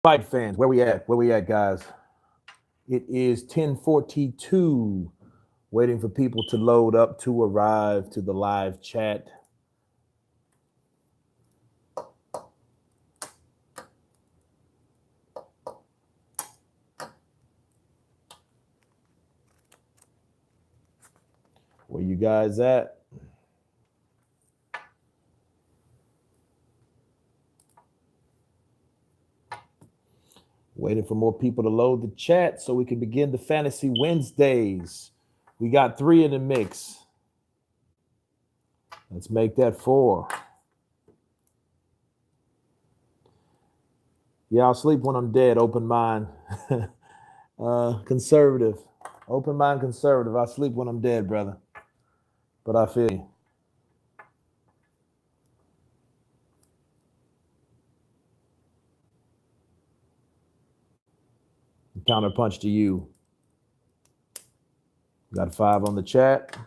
Fight fans, where we at? Where we at, guys? It is 10:42. Waiting for people to load up to arrive to the live chat. Where you guys at? Waiting for more people to load the chat so we can begin the Fantasy Wednesdays. We got 3 in the mix. Let's make that 4. Yeah, I'll sleep when I'm dead. Open mind. Conservative. Open mind conservative. I sleep when I'm dead, brother. But I feel you. Counterpunch to you. Got 5 on the chat.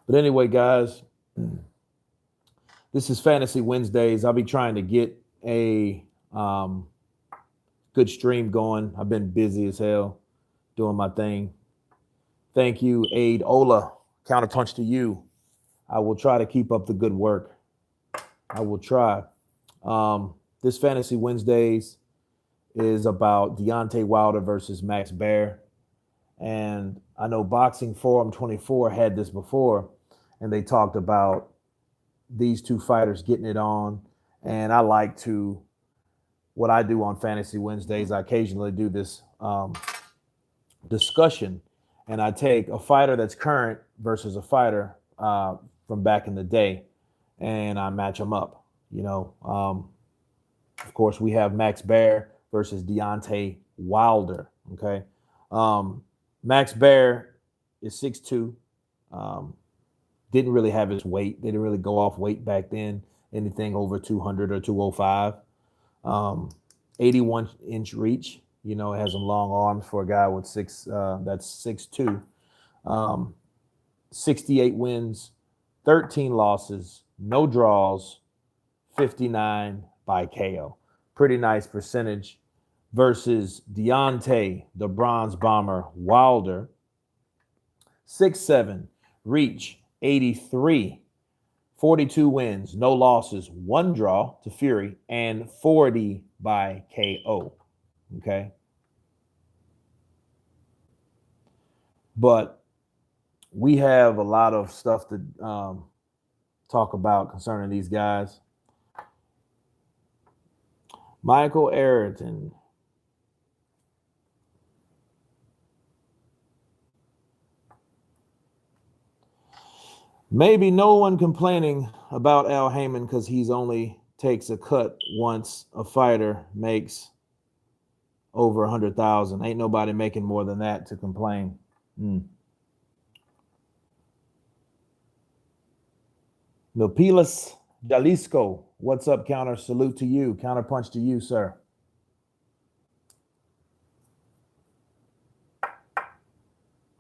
But anyway, guys, this is Fantasy Wednesdays. I'll be trying to get a good stream going. I've been busy as hell doing my thing. Thank you, Aid Ola. Counterpunch to you. I will try to keep up the good work. I will try. This Fantasy Wednesdays is about Deontay Wilder versus Max Baer. And I know Boxing Forum 24 had this before, and they talked about these two fighters getting it on. And I like to, what I do on Fantasy Wednesdays, I occasionally do this discussion, and I take a fighter that's current versus a fighter from back in the day, and I match them up. You know, of course, we have Max Baer versus Deontay Wilder. Okay. Max Baer is 6'2". Didn't really have his weight. They didn't really go off weight back then. Anything over 200 or 205. 81-inch reach. You know, has some long arms for a guy with that's 6'2". 68 wins, 13 losses, no draws, 59 by KO. Pretty nice percentage. Versus Deontay, the Bronze Bomber Wilder, 6'7", reach, 83, 42 wins, no losses, 1 draw to Fury, and 40 by KO. Okay. But we have a lot of stuff to talk about concerning these guys. Michael Ayrton. Maybe no one complaining about Al Heyman because he's only takes a cut once a fighter makes over 100,000. Ain't nobody making more than that to complain. Nopilas Jalisco, what's up, Counter? Salute to you. Counterpunch to you, sir.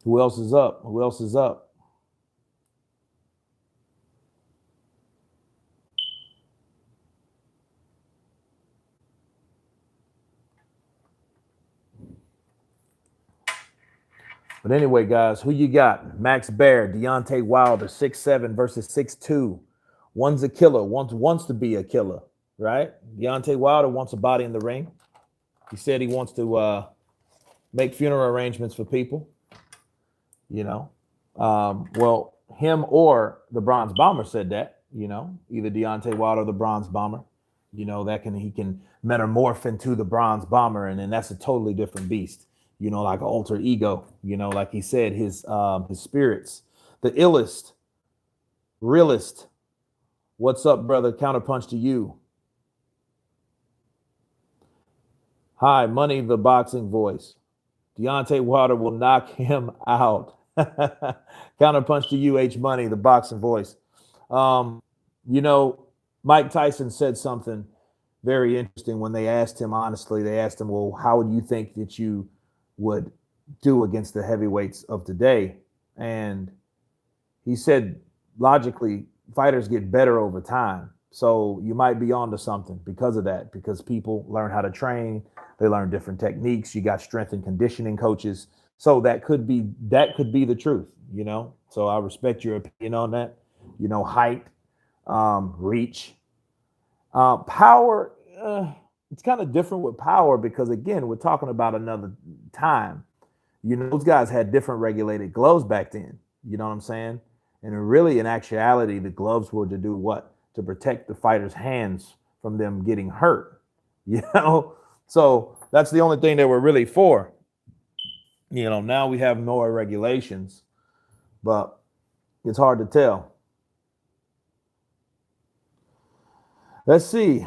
Who else is up? Who else is up? But anyway, guys, who you got? Max Baer, Deontay Wilder, 6'7" versus 6'2". One's a killer, one wants to be a killer, right? Deontay Wilder wants a body in the ring. He said he wants to make funeral arrangements for people. You know, well, him or the Bronze Bomber said that. You know, either Deontay Wilder or the Bronze Bomber. You know, he can metamorph into the Bronze Bomber, and then that's a totally different beast. You know, like an alter ego. You know, like he said, his spirits, the illest, realest. What's up, brother? Counterpunch to you. Hi, Money, the boxing voice. Deontay Wilder will knock him out. Counterpunch to you, H Money, the boxing voice. You know, Mike Tyson said something very interesting when they asked him, honestly, they asked him, well, how would you think that you would do against the heavyweights of today? And he said, logically, fighters get better over time. So you might be onto something because of that, because people learn how to train, they learn different techniques. You got strength and conditioning coaches. So that could be the truth, you know. So I respect your opinion on that. You know, height, reach, power. It's kind of different with power because again, we're talking about another time. You know, those guys had different regulated gloves back then. You know what I'm saying? And really, in actuality, the gloves were to do what? To protect the fighter's hands from them getting hurt. You know? So that's the only thing they were really for. You know, now we have more regulations, but it's hard to tell. Let's see.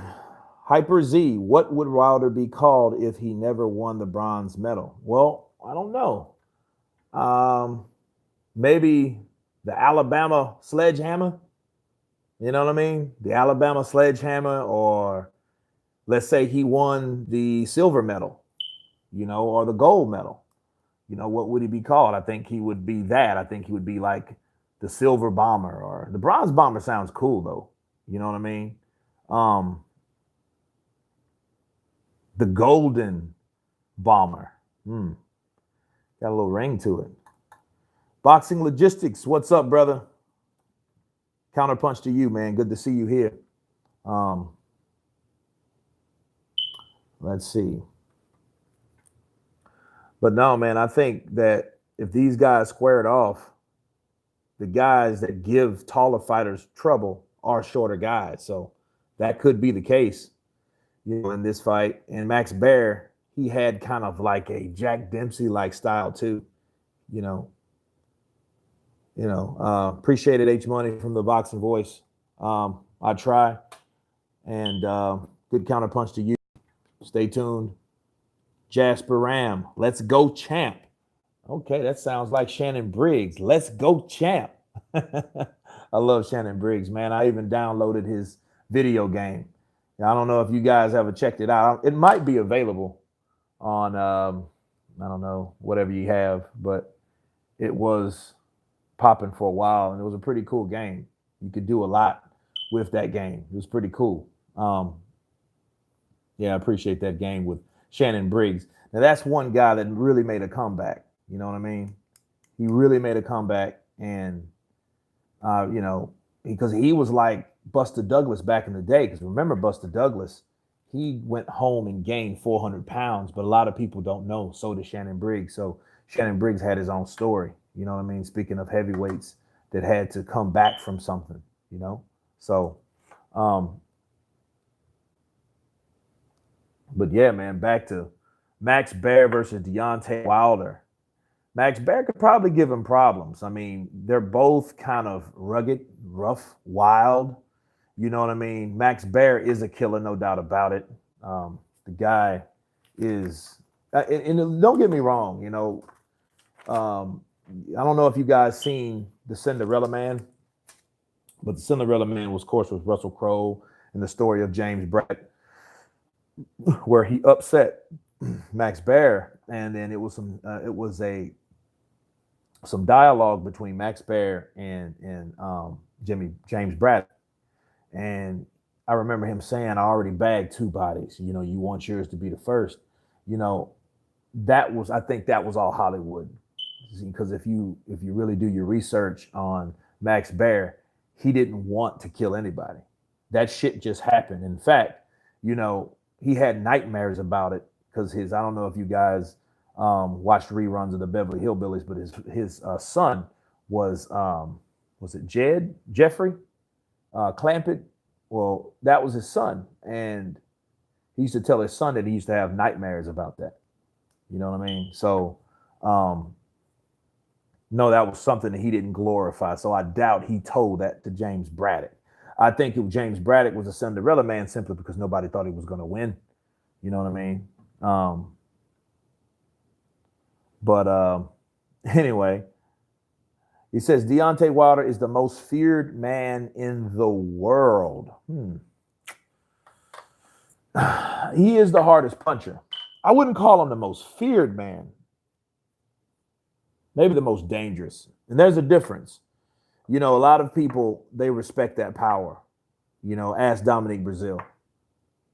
Hyper Z, what would Wilder be called if he never won the bronze medal? Well, I don't know. Maybe the Alabama sledgehammer. You know what I mean? The Alabama sledgehammer, or let's say he won the silver medal, you know, or the gold medal. You know, what would he be called? I think he would be that. I think he would be like the silver bomber, or the bronze bomber sounds cool though. You know what I mean? The golden bomber. Got a little ring to it. Boxing Logistics, what's up, brother? Counterpunch to you, man. Good to see you here. Let's see. But no, man, I think that if these guys squared off, the guys that give taller fighters trouble are shorter guys. So that could be the case, you know, in this fight. And Max Baer, he had kind of like a Jack Dempsey-like style too, you know. Appreciated H Money from the Boxing Voice. I try. And good counterpunch to you. Stay tuned. Jasper Ram, let's go champ. Okay, that sounds like Shannon Briggs. Let's go champ. I love Shannon Briggs, man. I even downloaded his video game. I don't know if you guys ever checked it out. It might be available on, I don't know, whatever you have, but it was popping for a while, and it was a pretty cool game. You could do a lot with that game. It was pretty cool. Yeah, I appreciate that game with Shannon Briggs. Now, that's one guy that really made a comeback. You know what I mean? He really made a comeback, and, you know, because he was like Buster Douglas back in the day. Because remember, Buster Douglas, he went home and gained 400 pounds, but a lot of people don't know. So did Shannon Briggs. So Shannon Briggs had his own story. You know what I mean? Speaking of heavyweights that had to come back from something, you know? So, but yeah, man, back to Max Baer versus Deontay Wilder. Max Baer could probably give him problems. I mean, they're both kind of rugged, rough, wild. You know what I mean? Max Baer is a killer, no doubt about it. The guy is, and don't get me wrong, you know, I don't know if you guys seen the Cinderella Man, but the Cinderella Man was, of course, with Russell Crowe and the story of James Bratt, where he upset Max Baer, and then it was some dialogue between Max Baer and James Bratt, and I remember him saying, "I already bagged 2 bodies. You know, you want yours to be the first." You know, I think that was all Hollywood. Because if you really do your research on Max Baer, he didn't want to kill anybody. That shit just happened. In fact, you know, he had nightmares about it because I don't know if you guys watched reruns of the Beverly Hillbillies, but his son was it Jeffrey Clampett? Well, that was his son, and he used to tell his son that he used to have nightmares about that. You know what I mean? So, no, that was something that he didn't glorify. So I doubt he told that to James Braddock. I think if James Braddock was a Cinderella Man simply because nobody thought he was going to win. You know what I mean? Anyway, he says Deontay Wilder is the most feared man in the world. He is the hardest puncher. I wouldn't call him the most feared man. Maybe the most dangerous. And there's a difference. You know, a lot of people, they respect that power. You know, ask Dominic Brazil.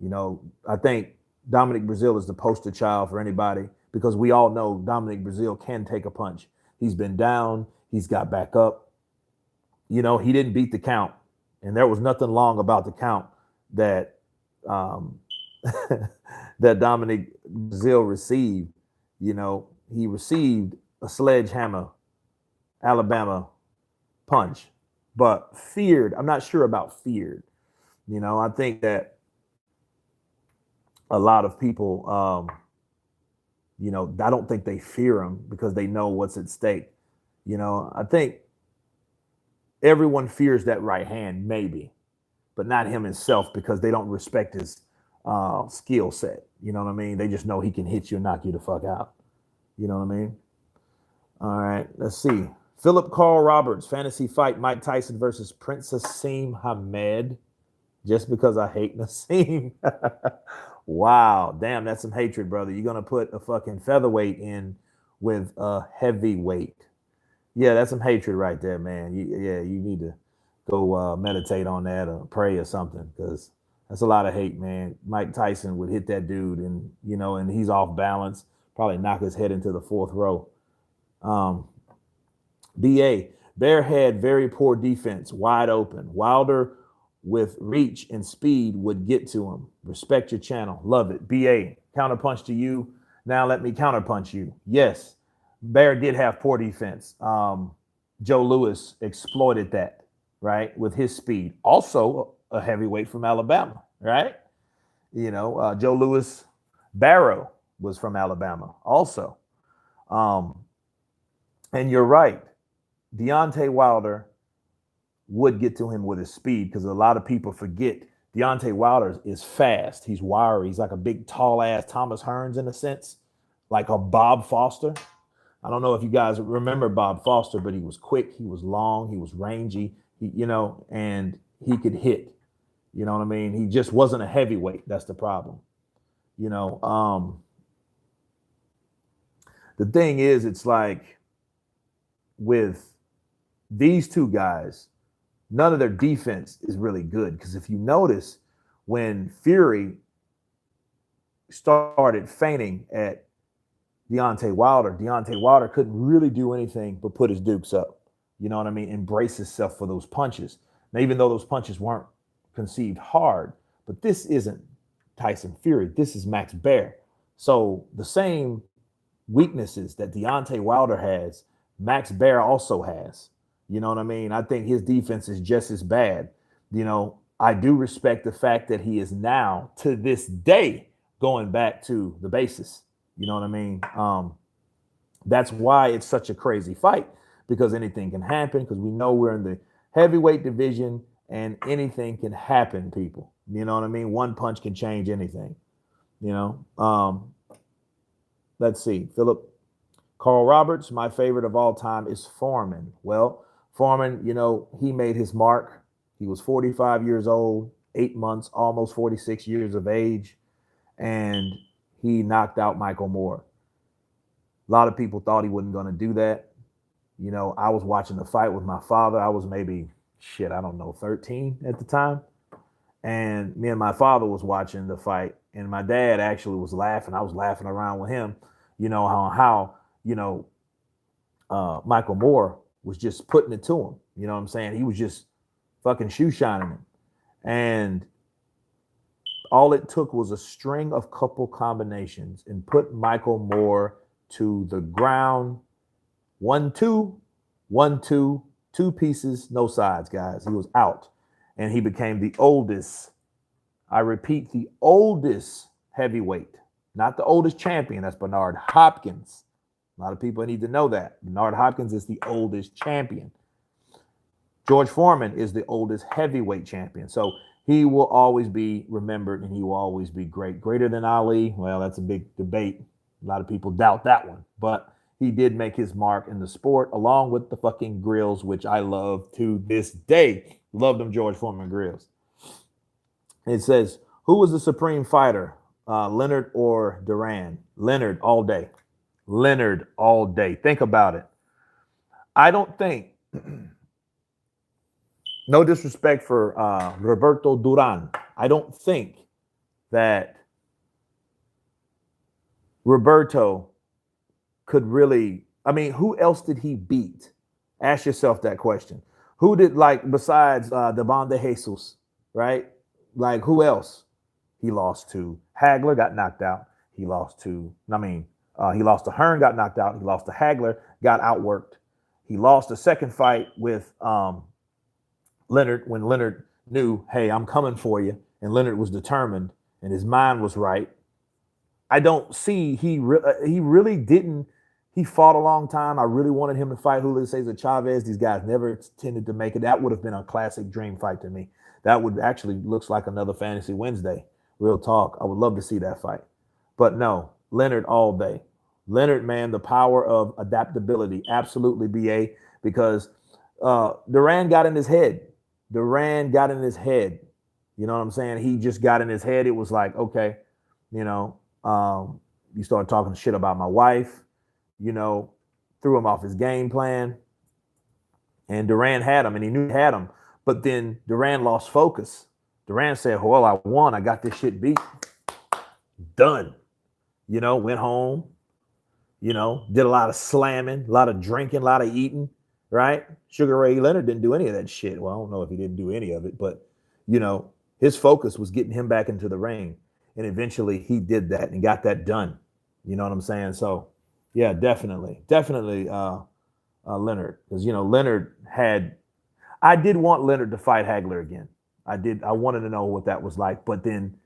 You know, I think Dominic Brazil is the poster child for anybody because we all know Dominic Brazil can take a punch. He's been down, he's got back up. You know, he didn't beat the count, and there was nothing long about the count that that Dominic Brazil received. You know, he received a sledgehammer Alabama punch, but feared. I'm not sure about feared. You know, I think that a lot of people, you know, I don't think they fear him because they know what's at stake. You know, I think everyone fears that right hand, maybe, but not him himself because they don't respect his skill set. You know what I mean? They just know he can hit you and knock you the fuck out. You know what I mean? All right, let's see. Philip Carl Roberts, fantasy fight, Mike Tyson versus Prince Asim Hamed. Just because I hate Nassim. Wow, damn, that's some hatred, brother. You're gonna put a fucking featherweight in with a heavyweight. Yeah, that's some hatred right there, man. You need to go meditate on that or pray or something because that's a lot of hate, man. Mike Tyson would hit that dude, and you know, and he's off balance, probably knock his head into the fourth row. Baer had very poor defense, wide open. Wilder with reach and speed would get to him. Respect your channel. Love it. BA, counterpunch to you. Now let me counterpunch you. Yes, Baer did have poor defense. Joe Lewis exploited that, right, with his speed. Also a heavyweight from Alabama, right? You know, Joe Lewis Barrow was from Alabama also. And you're right. Deontay Wilder would get to him with his speed because a lot of people forget Deontay Wilder is fast. He's wiry. He's like a big, tall ass Thomas Hearns in a sense, like a Bob Foster. I don't know if you guys remember Bob Foster, but he was quick. He was long. He was rangy, you know, and he could hit. You know what I mean? He just wasn't a heavyweight. That's the problem. You know, the thing is, it's like with these two guys, none of their defense is really good. Because if you notice, when Fury started feigning at Deontay Wilder couldn't really do anything but put his dukes up. You know what I mean? Embrace himself for those punches. Now, even though those punches weren't conceived hard, but this isn't Tyson Fury. This is Max Baer. So the same weaknesses that Deontay Wilder has, Max Baer also has. You know what I mean? I think his defense is just as bad. You know, I do respect the fact that he is now, to this day, going back to the basis. You know what I mean? That's why it's such a crazy fight, because anything can happen, because we know we're in the heavyweight division and anything can happen, people. You know what I mean? One punch can change anything. You know? Let's see. Philip Carl Roberts, my favorite of all time is Thurman. Well, Thurman, you know, he made his mark. He was 45 years old, 8 months, almost 46 years of age, and he knocked out Michael Moore. A lot of people thought he wasn't going to do that. You know, I was watching the fight with my father. I was maybe, 13 at the time. And me and my father was watching the fight, and my dad actually was laughing. I was laughing around with him, you know, how Michael Moore was just putting it to him. You know what I'm saying? He was just fucking shoe shining him. And all it took was a string of couple combinations and put Michael Moore to the ground. 1-2, 1-2, 2 pieces, no sides, guys. He was out. And he became the oldest, I repeat, the oldest heavyweight. Not the oldest champion. That's Bernard Hopkins. A lot of people need to know that. Bernard Hopkins is the oldest champion. George Foreman is the oldest heavyweight champion. So he will always be remembered and he will always be great. Greater than Ali? Well, that's a big debate. A lot of people doubt that one. But he did make his mark in the sport along with the fucking grills, which I love to this day. Love them George Foreman grills. It says, who was the supreme fighter? Leonard or Duran? Leonard all day. Leonard all day. Think about it. I don't think, no disrespect for Roberto Duran, I don't think that Roberto could really, I mean, who else did he beat? Ask yourself that question. Who did, like, besides Devon de Jesus, right? Like, who else? He lost to Hagler, got knocked out. He lost to, he lost to Hearn, got knocked out. He lost to Hagler, got outworked. He lost the second fight with Leonard when Leonard knew, hey, I'm coming for you. And Leonard was determined and his mind was right. I don't see, he really didn't. He fought a long time. I really wanted him to fight Julio Cesar Chavez. These guys never tended to make it. That would have been a classic dream fight to me. That would actually looks like another Fantasy Wednesday. Real talk. I would love to see that fight. But no, Leonard all day. Leonard, man, the power of adaptability. Absolutely, BA, because Duran got in his head. Duran got in his head. You know what I'm saying? He just got in his head. It was like, okay, you know, you start talking shit about my wife, you know, threw him off his game plan. And Duran had him, and he knew he had him. But then Duran lost focus. Duran said, well, I won. I got this shit beat. Done. You know, went home, you know, did a lot of slamming, a lot of drinking, a lot of eating, right? Sugar Ray Leonard didn't do any of that shit. Well, I don't know if he didn't do any of it, but, you know, his focus was getting him back into the ring. And eventually he did that and got that done. You know what I'm saying? So, yeah, definitely Leonard. Because, you know, Leonard had, I did want Leonard to fight Hagler again. I wanted to know what that was like. But then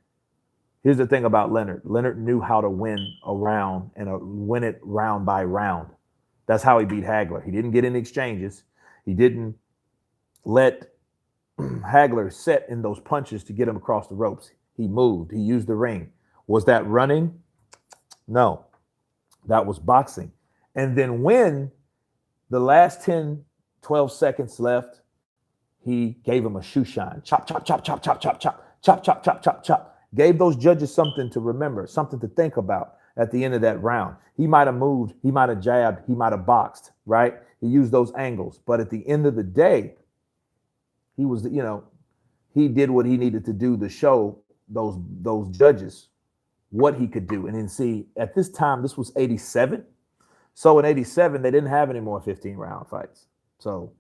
here's the thing about Leonard. Leonard knew how to win a round and win it round by round. That's how he beat Hagler. He didn't get in exchanges. He didn't let Hagler set in those punches to get him across the ropes. He moved. He used the ring. Was that running? No. That was boxing. And then when the last 10, 12 seconds left, he gave him a shoe shine. Chop, chop, chop, chop, chop, chop, chop, chop, chop, chop, chop, chop. Gave those judges something to remember, something to think about at the end of that round. He might have moved, he might have jabbed, he might have boxed, right? He used those angles. But at the end of the day, he was, you know, he did what he needed to do to show those judges what he could do. And then see, at this time, this was 87. So in 87, they didn't have any more 15-round fights. So,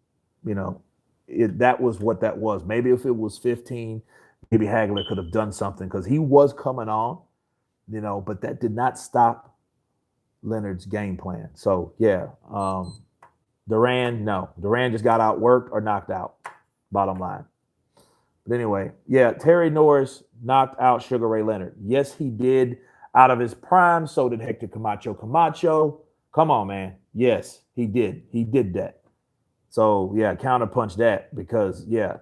you know, that was what that was. Maybe if it was 15, maybe Hagler could have done something because he was coming on, you know, but that did not stop Leonard's game plan. So, yeah, Duran, no. Duran just got outworked or knocked out, bottom line. But anyway, yeah, Terry Norris knocked out Sugar Ray Leonard. Yes, he did out of his prime. So did Hector Camacho. Come on, man. Yes, he did. He did that. So, yeah, counterpunch that because, yeah,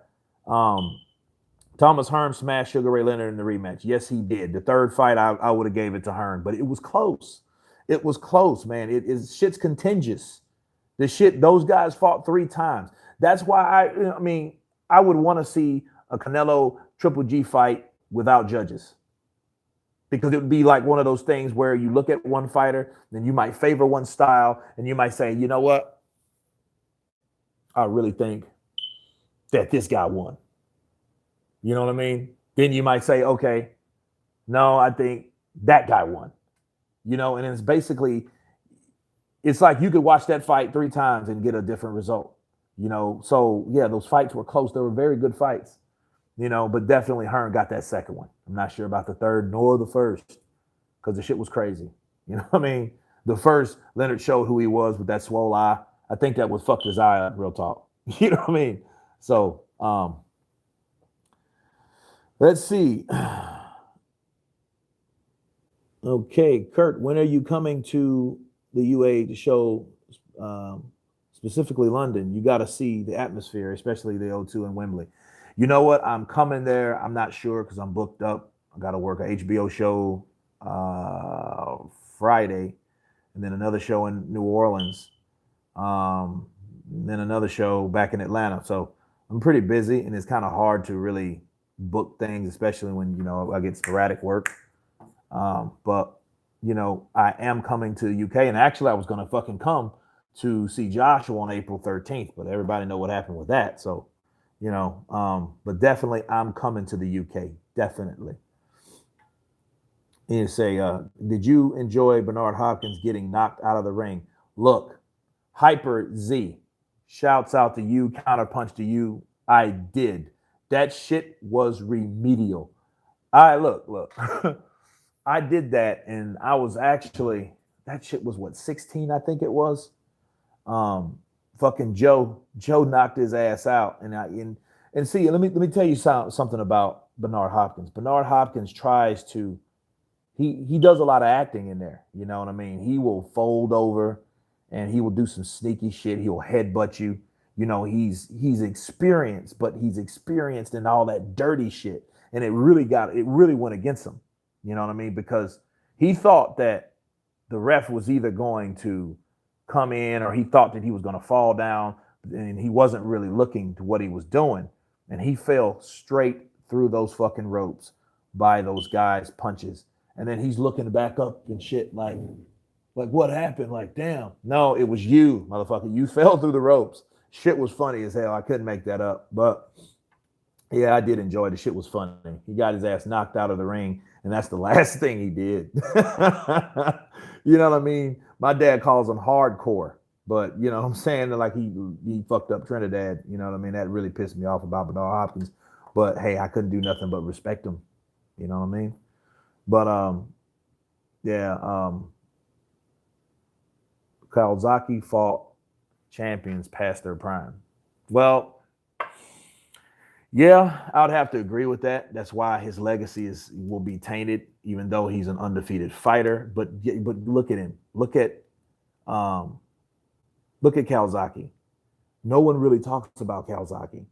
Thomas Hearn smashed Sugar Ray Leonard in the rematch. Yes, he did. The third fight, I would have gave it to Hearn, but it was close. It was close, man. It is shit's contagious. The shit, those guys fought 3 times. That's why I would want to see a Canelo Triple G fight without judges. Because it would be like one of those things where you look at one fighter, then you might favor one style, and you might say, you know what? I really think that this guy won. You know what I mean? Then you might say, okay, no, I think that guy won. You know, and it's basically, it's like you could watch that fight 3 times and get a different result. You know, so yeah, those fights were close. They were very good fights. You know, but definitely Hearn got that second one. I'm not sure about the third nor the first because the shit was crazy. You know what I mean? The first, Leonard showed who he was with that swole eye. I think that would fuck his eye up, real talk. You know what I mean? So, let's see. Okay, Kurt, when are you coming to the UA to show, specifically London? You got to see the atmosphere, especially the O2 in Wembley. You know what? I'm coming there. I'm not sure because I'm booked up. I got to work an HBO show Friday, and then another show in New Orleans, and then another show back in Atlanta. So I'm pretty busy, and it's kind of hard to really book things, especially when, you know, I get sporadic work. But, you know, I am coming to the UK, and actually I was going to fucking come to see Joshua on April 13th, but everybody know what happened with that. So, but definitely I'm coming to the UK. Definitely. And say, did you enjoy Bernard Hopkins getting knocked out of the ring? Look, Hyper Z, shouts out to you, Counterpunch to you. I did. That shit was remedial. I look. I did that, and I was actually that shit was what 16, I think it was. Fucking Joe knocked his ass out, and see, let me tell you something about Bernard Hopkins. Bernard Hopkins tries to he does a lot of acting in there. You know what I mean? He will fold over, and he will do some sneaky shit. He'll headbutt you. He's experienced, but he's experienced in all that dirty shit, and it really went against him. You know what I mean? Because he thought that the ref was either going to come in or he thought that he was going to fall down, and he wasn't really looking to what he was doing. And he fell straight through those fucking ropes by those guys' punches. And then he's looking back up and shit like what happened? Like, damn. No, it was you, motherfucker. You fell through the ropes. Shit was funny as hell. I couldn't make that up. But yeah, I did enjoy it. The shit was funny. He got his ass knocked out of the ring, and that's the last thing he did. You know what I mean? My dad calls him hardcore, but you know what I'm saying? Like he fucked up Trinidad. You know what I mean? That really pissed me off about Bernard Hopkins. But hey, I couldn't do nothing but respect him. You know what I mean? But Kawasaki fought champions past their prime. Well, yeah, I would have to agree with that. That's why his legacy will be tainted, even though he's an undefeated fighter. But look at him. Look at Kawasaki. No one really talks about Kawasaki.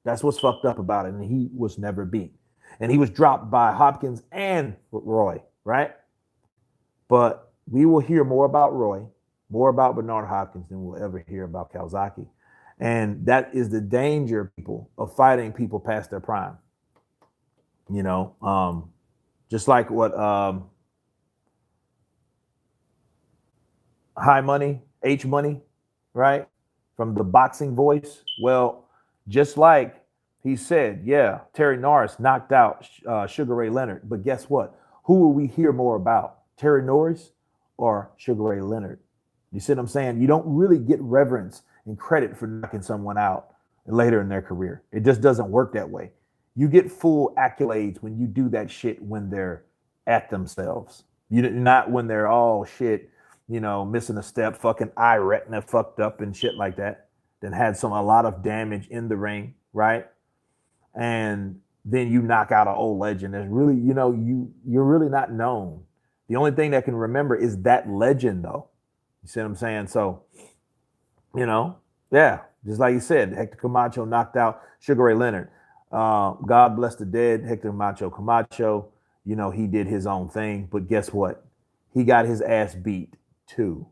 That's what's fucked up about it. And he was never beat. And he was dropped by Hopkins and Roy, right? But we will hear more about Roy, more about Bernard Hopkins than we'll ever hear about Kawasaki. And that is the danger, people, of fighting people past their prime. Just like what High Money, H Money, right? From the Boxing Voice. Well, just like he said, yeah, Terry Norris knocked out Sugar Ray Leonard. But guess what? Who will we hear more about? Terry Norris or Sugar Ray Leonard? You see what I'm saying? You don't really get reverence and credit for knocking someone out later in their career. It just doesn't work that way. You get full accolades when you do that shit when they're at themselves. Not when they're all shit, missing a step, fucking eye retina fucked up and shit like that. Then had a lot of damage in the ring, right? And then you knock out an old legend. There's really, you're really not known. The only thing that can remember is that legend, though. You see what I'm saying? So, yeah, just like you said, Hector Camacho knocked out Sugar Ray Leonard. God bless the dead, Hector Camacho. He did his own thing, but guess what? He got his ass beat too.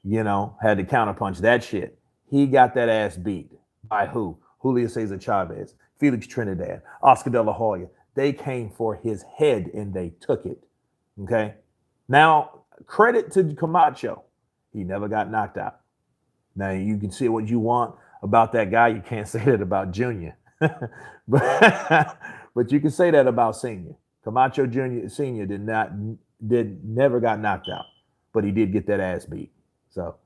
Had to counterpunch that shit. He got that ass beat by who? Julio Cesar Chavez, Felix Trinidad, Oscar De La Hoya. They came for his head and they took it. Okay. Now, credit to Camacho. He never got knocked out. Now, you can say what you want about that guy. You can't say that about Junior. but you can say that about Senior. Camacho Senior never got knocked out, but he did get that ass beat. So,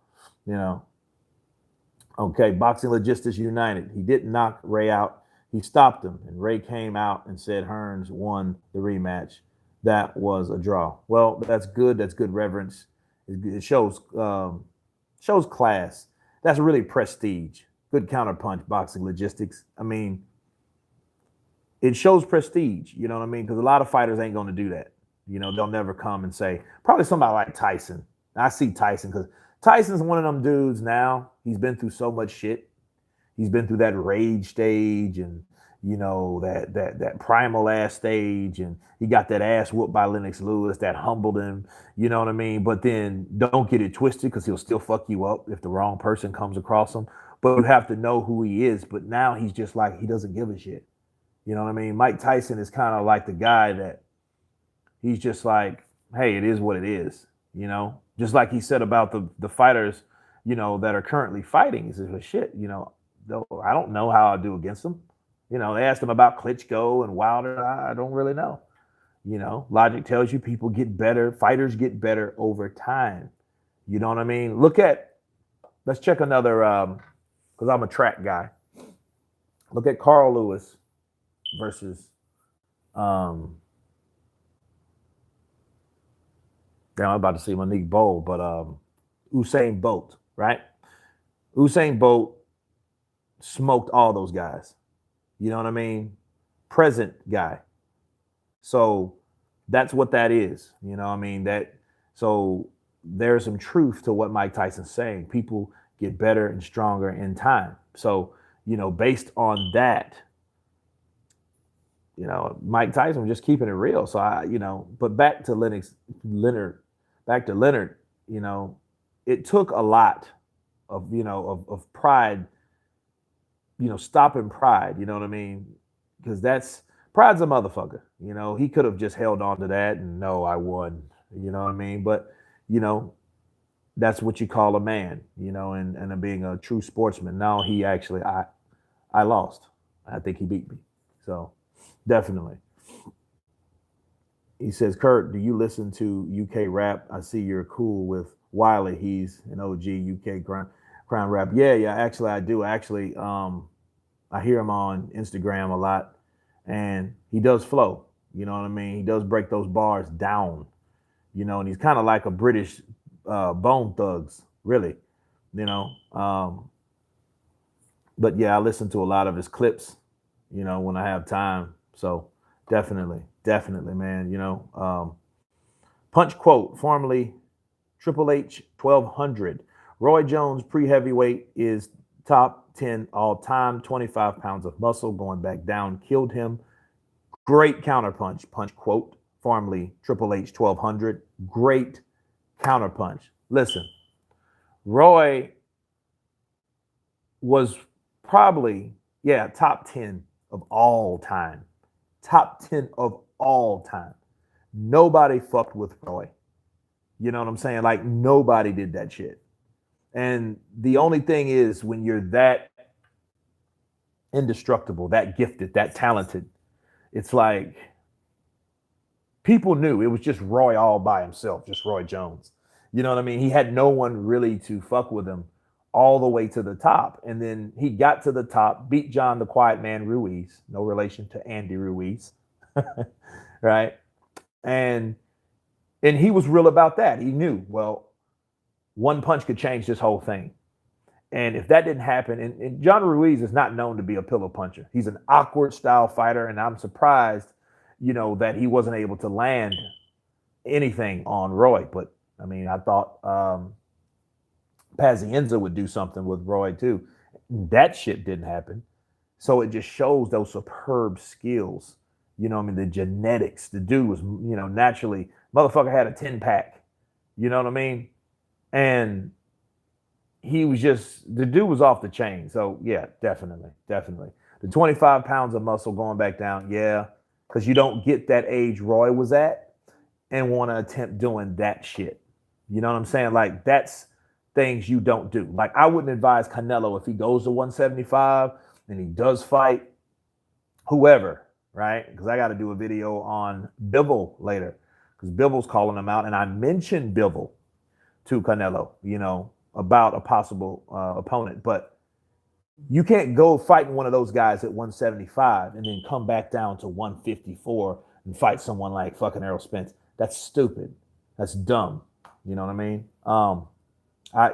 okay, Boxing Logistics United. He didn't knock Ray out. He stopped him, and Ray came out and said Hearns won the rematch. That was a draw. Well, that's good. That's good reverence. It shows class. That's really prestige. Good counterpunch, Boxing Logistics. I mean, it shows prestige. You know what I mean? Because a lot of fighters ain't going to do that. They'll never come and say, probably somebody like Tyson. I see Tyson because Tyson's one of them dudes now. He's been through so much shit. He's been through that rage stage and, that primal ass stage. And he got that ass whooped by Lennox Lewis that humbled him. You know what I mean? But then don't get it twisted because he'll still fuck you up if the wrong person comes across him. But you have to know who he is. But now he's just like, he doesn't give a shit. You know what I mean? Mike Tyson is kind of like the guy that he's just like, hey, it is what it is. Just like he said about the fighters that are currently fighting. He says, well, shit, I don't know how I'll do against them. They asked him about Klitschko and Wilder. I don't really know. Logic tells you people get better, fighters get better over time. You know what I mean? Let's check another, because I'm a track guy. Look at Carl Lewis versus, I'm about to say Monique Bowl, but Usain Bolt, right? Usain Bolt smoked all those guys. You know what I mean? Present guy. So that's what that is. You know what I mean? So there's some truth to what Mike Tyson's saying. People get better and stronger in time. So, based on that, Mike Tyson was just keeping it real. So but back to Leonard, it took a lot of pride, stopping pride, you know what I mean? Because pride's a motherfucker. He could have just held on to that and no, I won, you know what I mean? But, that's what you call a man, and being a true sportsman. Now he actually, I lost. I think he beat me. So definitely. He says, Kurt, do you listen to UK rap? I see you're cool with Wiley. He's an OG UK crime rap. Yeah. Actually, I do. Actually, I hear him on Instagram a lot, and he does flow. You know what I mean? He does break those bars down. And he's kind of like a British Bone Thugs, really. But yeah, I listen to a lot of his clips. When I have time. So definitely, man. Punch quote, formerly Triple H 1200. Roy Jones, pre-heavyweight, is top 10 all time. 25 pounds of muscle, going back down, killed him. Great counterpunch. Punch quote, formerly Triple H 1200. Great counterpunch. Listen, Roy was probably, top 10 of all time. Top 10 of all time. Nobody fucked with Roy. You know what I'm saying? Like, nobody did that shit. And the only thing is, when you're that indestructible, that gifted, that talented, it's like people knew it was just Roy all by himself, just Roy Jones. You know what I mean? He had no one really to fuck with him all the way to the top. And then he got to the top, beat John the Quiet Man Ruiz, no relation to Andy Ruiz, right? And he was real about that. He knew, well, one punch could change this whole thing. And if that didn't happen, and John Ruiz is not known to be a pillow puncher. He's an awkward style fighter, and I'm surprised, that he wasn't able to land anything on Roy. But, I mean, I thought Pazienza would do something with Roy too. That shit didn't happen. So it just shows those superb skills. The genetics. The dude was, naturally, motherfucker had a 10-pack. You know what I mean? And he was the dude was off the chain. So yeah, definitely. The 25 pounds of muscle going back down. Yeah. Because you don't get that age Roy was at and want to attempt doing that shit. You know what I'm saying? Like, that's things you don't do. Like, I wouldn't advise Canelo, if he goes to 175 and he does fight whoever, right? Because I got to do a video on Bivol later, because Bivol's calling him out. And I mentioned Bivol to Canelo, about a possible opponent. But you can't go fighting one of those guys at 175 and then come back down to 154 and fight someone like fucking Errol Spence. That's stupid. That's dumb. You know what I mean?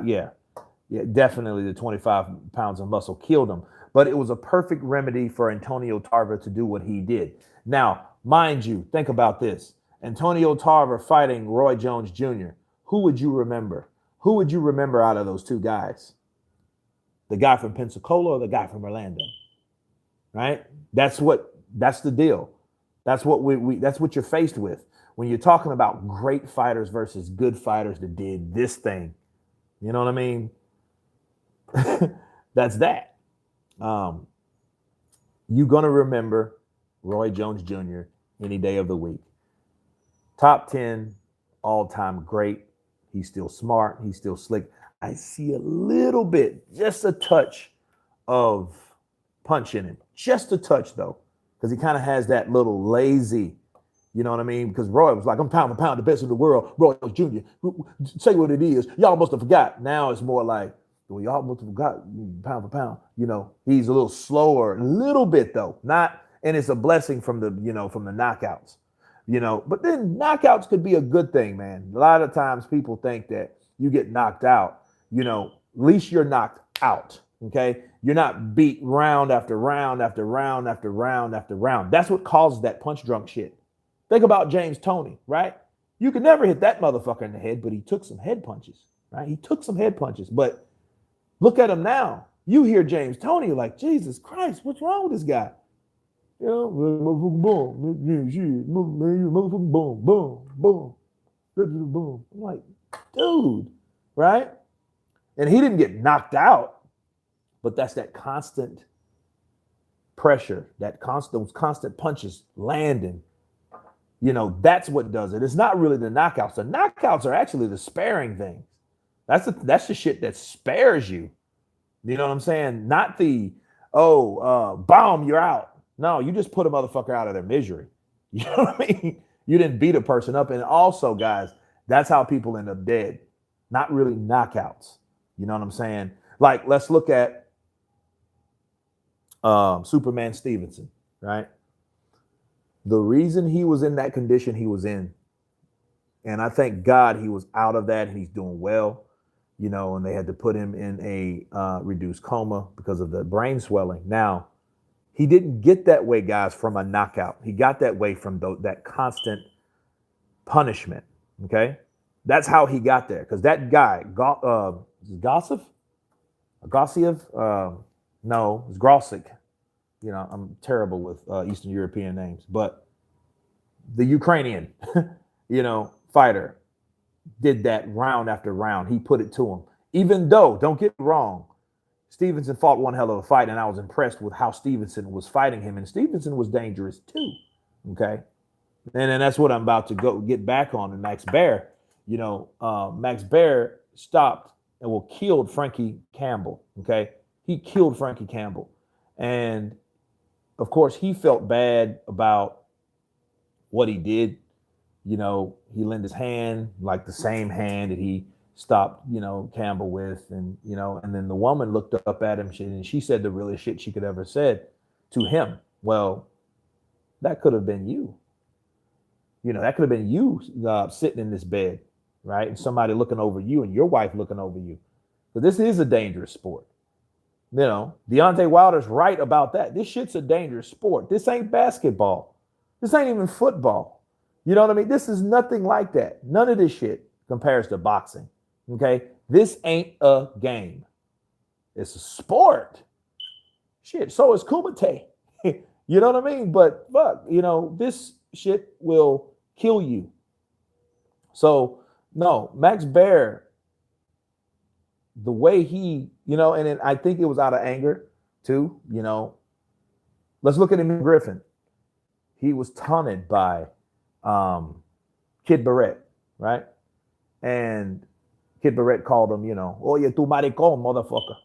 Yeah, definitely the 25 pounds of muscle killed him. But it was a perfect remedy for Antonio Tarver to do what he did. Now, mind you, think about this. Antonio Tarver fighting Roy Jones Jr. Who would you remember? Who would you remember out of those two guys? The guy from Pensacola or the guy from Orlando? Right? That's the deal. That's what that's what you're faced with when you're talking about great fighters versus good fighters that did this thing. You know what I mean? That's that. You're gonna remember Roy Jones Jr. any day of the week. Top 10 all-time great. He's still smart. He's still slick. I see a little bit, just a touch of punch in him. Just a touch, though, because he kind of has that little lazy, you know what I mean? Because Roy was like, I'm pound for pound the best in the world. Roy Jr., say what it is. Y'all must have forgot. Now it's more like, well, y'all must have forgot pound for pound. You know, he's a little slower, a little bit, though. Not, and it's a blessing from the, from the knockouts. But then knockouts could be a good thing, man. A lot of times people think that you get knocked out, at least you're knocked out. Okay. You're not beat round after round after round after round after round. That's what causes that punch drunk shit. Think about James Toney, right? You could never hit that motherfucker in the head, but he took some head punches, right? He took some head punches, but look at him now. You hear James Toney, you're like, Jesus Christ, what's wrong with this guy? Boom, boom, boom, boom. I'm like, dude, right? And he didn't get knocked out, but that's that constant pressure, those constant punches landing. That's what does it. It's not really the knockouts. The knockouts are actually the sparing things. That's the shit that spares you. You know what I'm saying? Not the, bomb, you're out. No, you just put a motherfucker out of their misery. You know what I mean? You didn't beat a person up. And also, guys, that's how people end up dead. Not really knockouts. You know what I'm saying? Like, let's look at Superman Stevenson, right? The reason he was in that condition he was in, and I thank God he was out of that and he's doing well, and they had to put him in a reduced coma because of the brain swelling. Now, he didn't get that way, guys, from a knockout. He got that way from that constant punishment, okay? That's how he got there, because that guy, Gossif? No, it's Grosic. I'm terrible with Eastern European names, but the Ukrainian, fighter did that round after round. He put it to him. Even though, don't get me wrong, Stevenson fought one hell of a fight, and I was impressed with how Stevenson was fighting him, and Stevenson was dangerous too, okay? And then that's what I'm about to get back on in Max Baer. Max Baer stopped and killed Frankie Campbell, okay? He killed Frankie Campbell. And of course, he felt bad about what he did. He lent his hand, like the same hand that he stopped, Campbell with. And, and then the woman looked up at him and she said the realest shit she could ever said to him. Well, that could have been you. That could have been you sitting in this bed, right? And somebody looking over you and your wife looking over you. But this is a dangerous sport. Deontay Wilder's right about that. This shit's a dangerous sport. This ain't basketball. This ain't even football. You know what I mean? This is nothing like that. None of this shit compares to boxing. Okay? This ain't a game. It's a sport. Shit, so is Kumite. You know what I mean? But fuck, this shit will kill you. So, no, Max Baer, the way he, and I think it was out of anger too, Let's look at him in Griffin. He was taunted by Kid Barrett, right? And Kid Barrett called him, oh, yeah, tu maricón, motherfucker,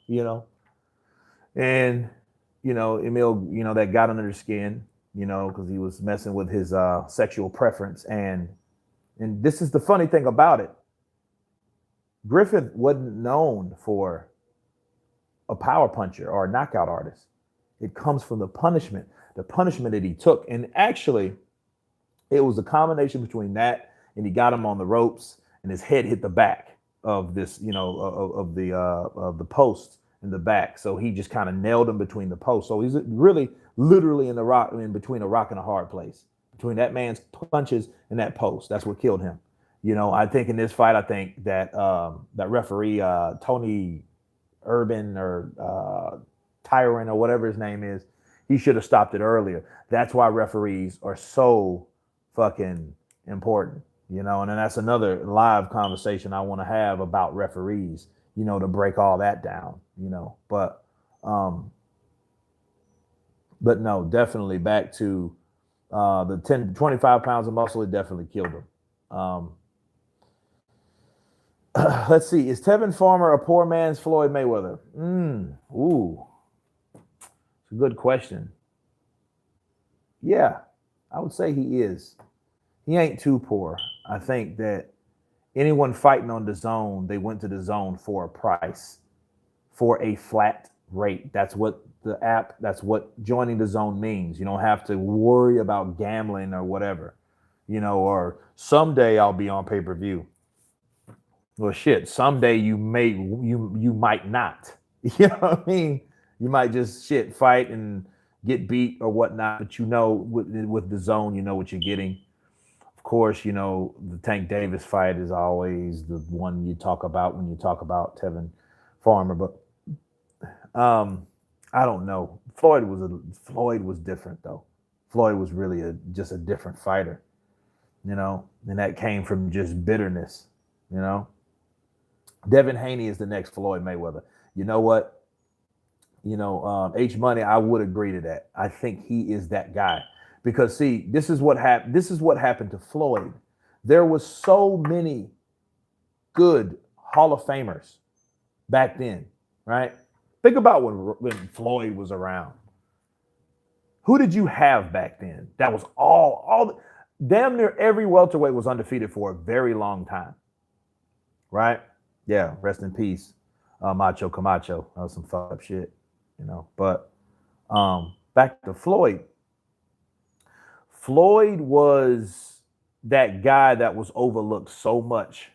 And, Emil, that got under his skin, because he was messing with his sexual preference. And this is the funny thing about it. Griffin wasn't known for a power puncher or a knockout artist. It comes from the punishment that he took. And actually, it was a combination between that and he got him on the ropes and his head hit the back of this, of the post in the back. So he just kind of nailed him between the posts. So he's really literally in between a rock and a hard place, between that man's punches and that post. That's what killed him. I think in this fight, I think that that referee, Tony Urban or Tyron or whatever his name is, he should have stopped it earlier. That's why referees are so fucking important, and then that's another live conversation I want to have about referees, to break all that down, but no, definitely back to the 25 pounds of muscle, it definitely killed him. Let's see. Is Tevin Farmer a poor man's Floyd Mayweather? Ooh, it's a good question. Yeah, I would say he is. He ain't too poor. I think that anyone fighting on the zone, they went to the zone for a price, for a flat rate. That's what that's what joining the zone means. You don't have to worry about gambling or whatever, or someday I'll be on pay-per-view. Well, shit, someday you might not. You know what I mean? You might just fight and get beat or whatnot, but with the zone, you know what you're getting. Of course, the Tank Davis fight is always the one you talk about when you talk about Tevin Farmer, but I don't know. Floyd was different though. Floyd was really just a different fighter, and that came from just bitterness, Devin Haney is the next Floyd Mayweather. You know what? H Money, I would agree to that. I think he is that guy because see, this is what happened. This is what happened to Floyd. There was so many good Hall of Famers back then, right? Think about when Floyd was around. Who did you have back then? That was all damn near every welterweight was undefeated for a very long time, right? Yeah, rest in peace, Macho Camacho. That was some fucked up shit, But back to Floyd. Floyd was that guy that was overlooked so much,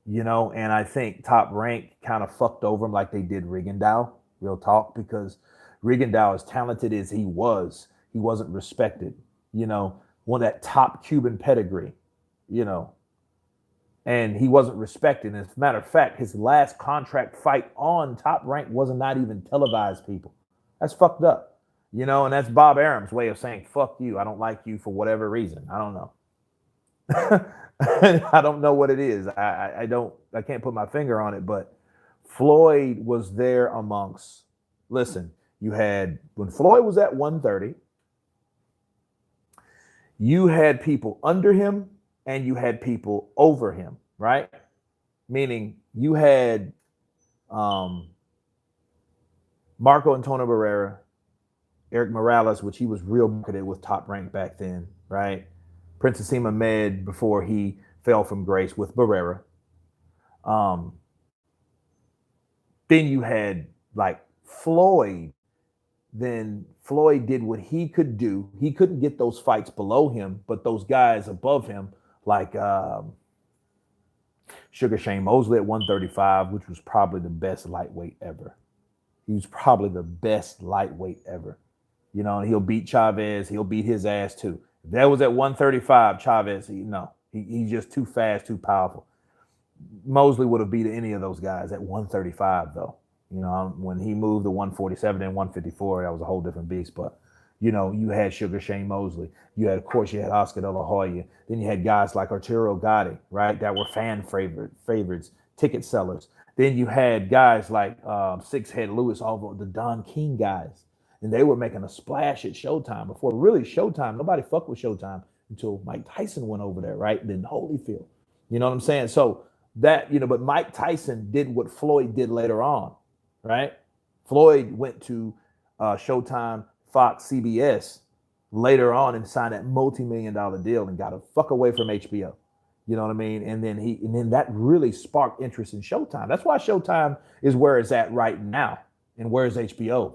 and I think Top Rank kind of fucked over him like they did Rigondeaux, real talk, because Rigondeaux, as talented as he wasn't respected, one of that top Cuban pedigree, and he wasn't respected. As a matter of fact, his last contract fight on Top Rank wasn't not even televised, people. That's fucked up, and that's Bob Arum's way of saying, fuck you. I don't like you for whatever reason. I don't know. I don't know what it is. I can't put my finger on it, but Floyd was there amongst, listen, you had, when Floyd was at 130, you had people under him and you had people over him, right? Meaning you had Marco Antonio Barrera, Eric Morales, which he was real marketed with Top Rank back then, right? Prince Asim Ahmed before he fell from grace with Barrera. Then you had like Floyd. Then Floyd did what he could do. He couldn't get those fights below him, but those guys above him, like Sugar Shane Mosley at 135, which was probably the best lightweight ever. He was probably the best lightweight ever. And he'll beat Chavez. He'll beat his ass too. If that was at 135, Chavez, he's just too fast, too powerful. Mosley would have beat any of those guys at 135, though. When he moved to 147 and 154, that was a whole different beast. But, you had Sugar Shane Mosley. You had Oscar De La Hoya. Then you had guys like Arturo Gatti, right, that were fan favorites, ticket sellers. Then you had guys like Six Head Lewis, all the Don King guys. And they were making a splash at Showtime. Before really Showtime, nobody fucked with Showtime until Mike Tyson went over there, right? Then Holyfield. You know what I'm saying? So that, but Mike Tyson did what Floyd did later on, right? Floyd went to Showtime, Fox, CBS later on and signed that multi-million-dollar deal and got a fuck away from HBO. You know what I mean? And then that really sparked interest in Showtime. That's why Showtime is where it's at right now. And where's HBO?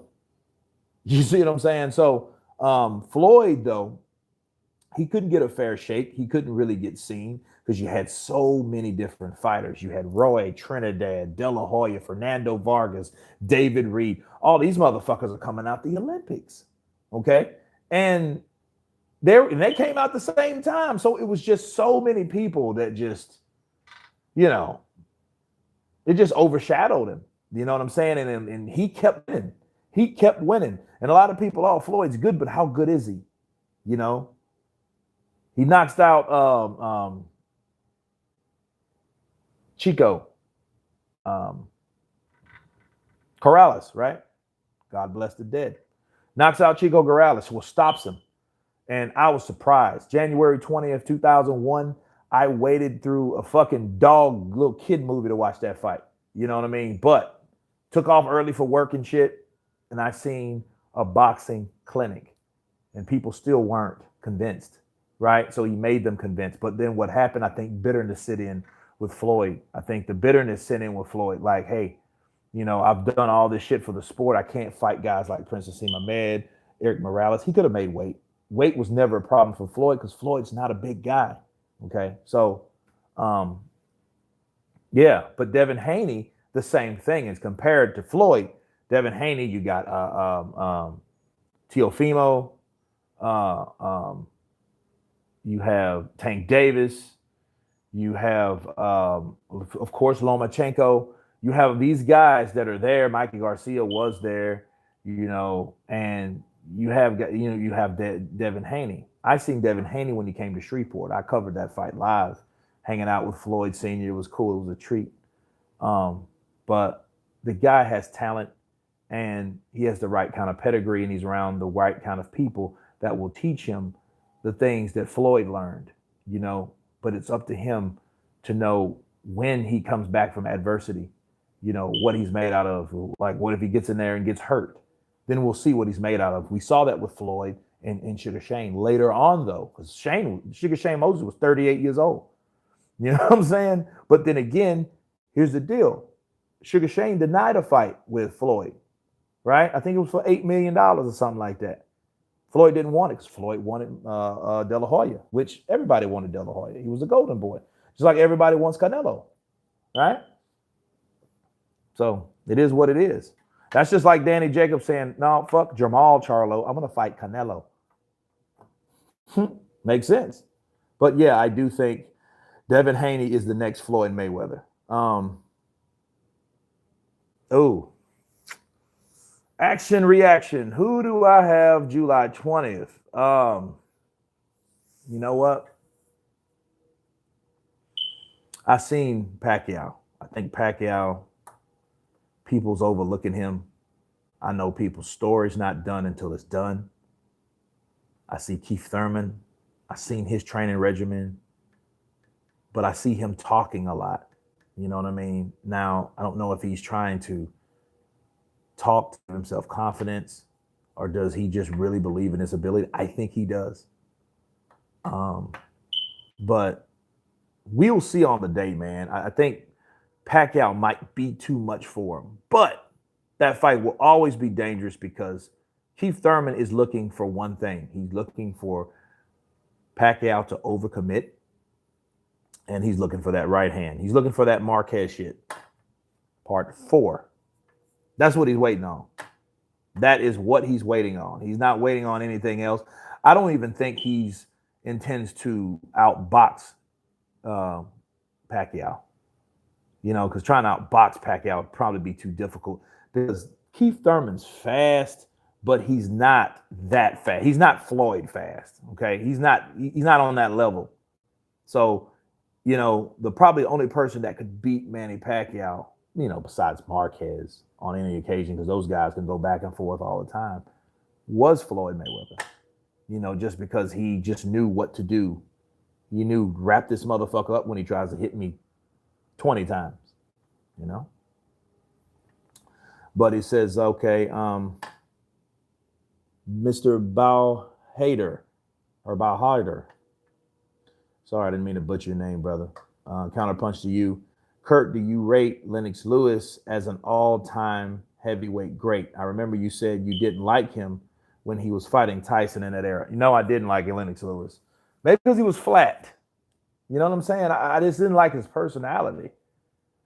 You see what I'm saying? So Floyd, though, he couldn't get a fair shake. He couldn't really get seen because you had so many different fighters. You had Roy, Trinidad, De La Hoya, Fernando Vargas, David Reed. All these motherfuckers are coming out the Olympics, okay? And they came out the same time. So it was just so many people that just, it just overshadowed him. You know what I'm saying? And he kept winning. He kept winning. And a lot of people, Floyd's good, but how good is he? He knocks out Chico Corrales, right? God bless the dead. Knocks out Chico Corrales, stops him. And I was surprised. January 20th, 2001, I waited through a fucking dog little kid movie to watch that fight. You know what I mean? But took off early for work and shit, and I seen a boxing clinic, and people still weren't convinced, right? So he made them convinced. But then what happened? I think bitterness set in with Floyd. I think the bitterness set in with Floyd. Like, hey, you know, I've done all this shit for the sport. I can't fight guys like Prince Asim Ahmed, Eric Morales. He could have made weight. Weight was never a problem for Floyd because Floyd's not a big guy. Okay, so yeah, but Devin Haney, the same thing is compared to Floyd. Devin Haney, you got Teofimo, you have Tank Davis, you have of course Lomachenko. You have these guys that are there. Mikey Garcia was there, you know, and you have Devin Haney. I seen Devin Haney when he came to Shreveport. I covered that fight live, hanging out with Floyd Sr. It was cool. It was a treat. But the guy has talent, and he has the right kind of pedigree, and he's around the right kind of people that will teach him the things that Floyd learned, you know. But it's up to him to know when he comes back from adversity, you know, what he's made out of. Like, what if he gets in there and gets hurt? Then we'll see what he's made out of. We saw that with Floyd and Sugar Shane. Later on, though, because Sugar Shane Moses was 38 years old. You know what I'm saying? But then again, here's the deal. Sugar Shane denied a fight with Floyd, right? I think it was for $8 million or something like that. Floyd didn't want it because Floyd wanted De La Hoya, which everybody wanted De La Hoya. He was a golden boy. Just like everybody wants Canelo, right? So it is what it is. That's just like Danny Jacobs saying, no, fuck Jamal Charlo. I'm going to fight Canelo. Makes sense. But yeah, I do think Devin Haney is the next Floyd Mayweather. Action reaction. Who do I have July 20th? You know what? I seen Pacquiao. I think Pacquiao, people's overlooking him. I know people's story's not done until it's done. I see Keith Thurman. I seen his training regimen, but I see him talking a lot. You know what I mean? Now, I don't know if he's trying to talk to himself confidence, or does he just really believe in his ability? I think he does. But we'll see on the day, man. I think Pacquiao might be too much for him, but that fight will always be dangerous because Keith Thurman is looking for one thing. He's looking for Pacquiao to overcommit, and he's looking for that right hand. He's looking for that Marquez shit. Part 4. That's what he's waiting on. That is what he's waiting on. He's not waiting on anything else. I don't even think he's intends to outbox Pacquiao. You know, because trying to outbox Pacquiao would probably be too difficult because Keith Thurman's fast, but he's not that fast. He's not Floyd fast. Okay, he's not on that level. So, you know, the probably only person that could beat Manny Pacquiao, you know, besides Marquez on any occasion, because those guys can go back and forth all the time, was Floyd Mayweather. You know, just because he just knew what to do. He knew, wrap this motherfucker up when he tries to hit me 20 times, you know? But he says, okay, Mr. Bauhader, or Bauhader. Sorry, I didn't mean to butcher your name, brother. Counterpunch to you. Kurt, do you rate Lennox Lewis as an all-time heavyweight great? I remember you said you didn't like him when he was fighting Tyson in that era. You know, I didn't like Lennox Lewis. Maybe because he was flat. You know what I'm saying? I just didn't like his personality.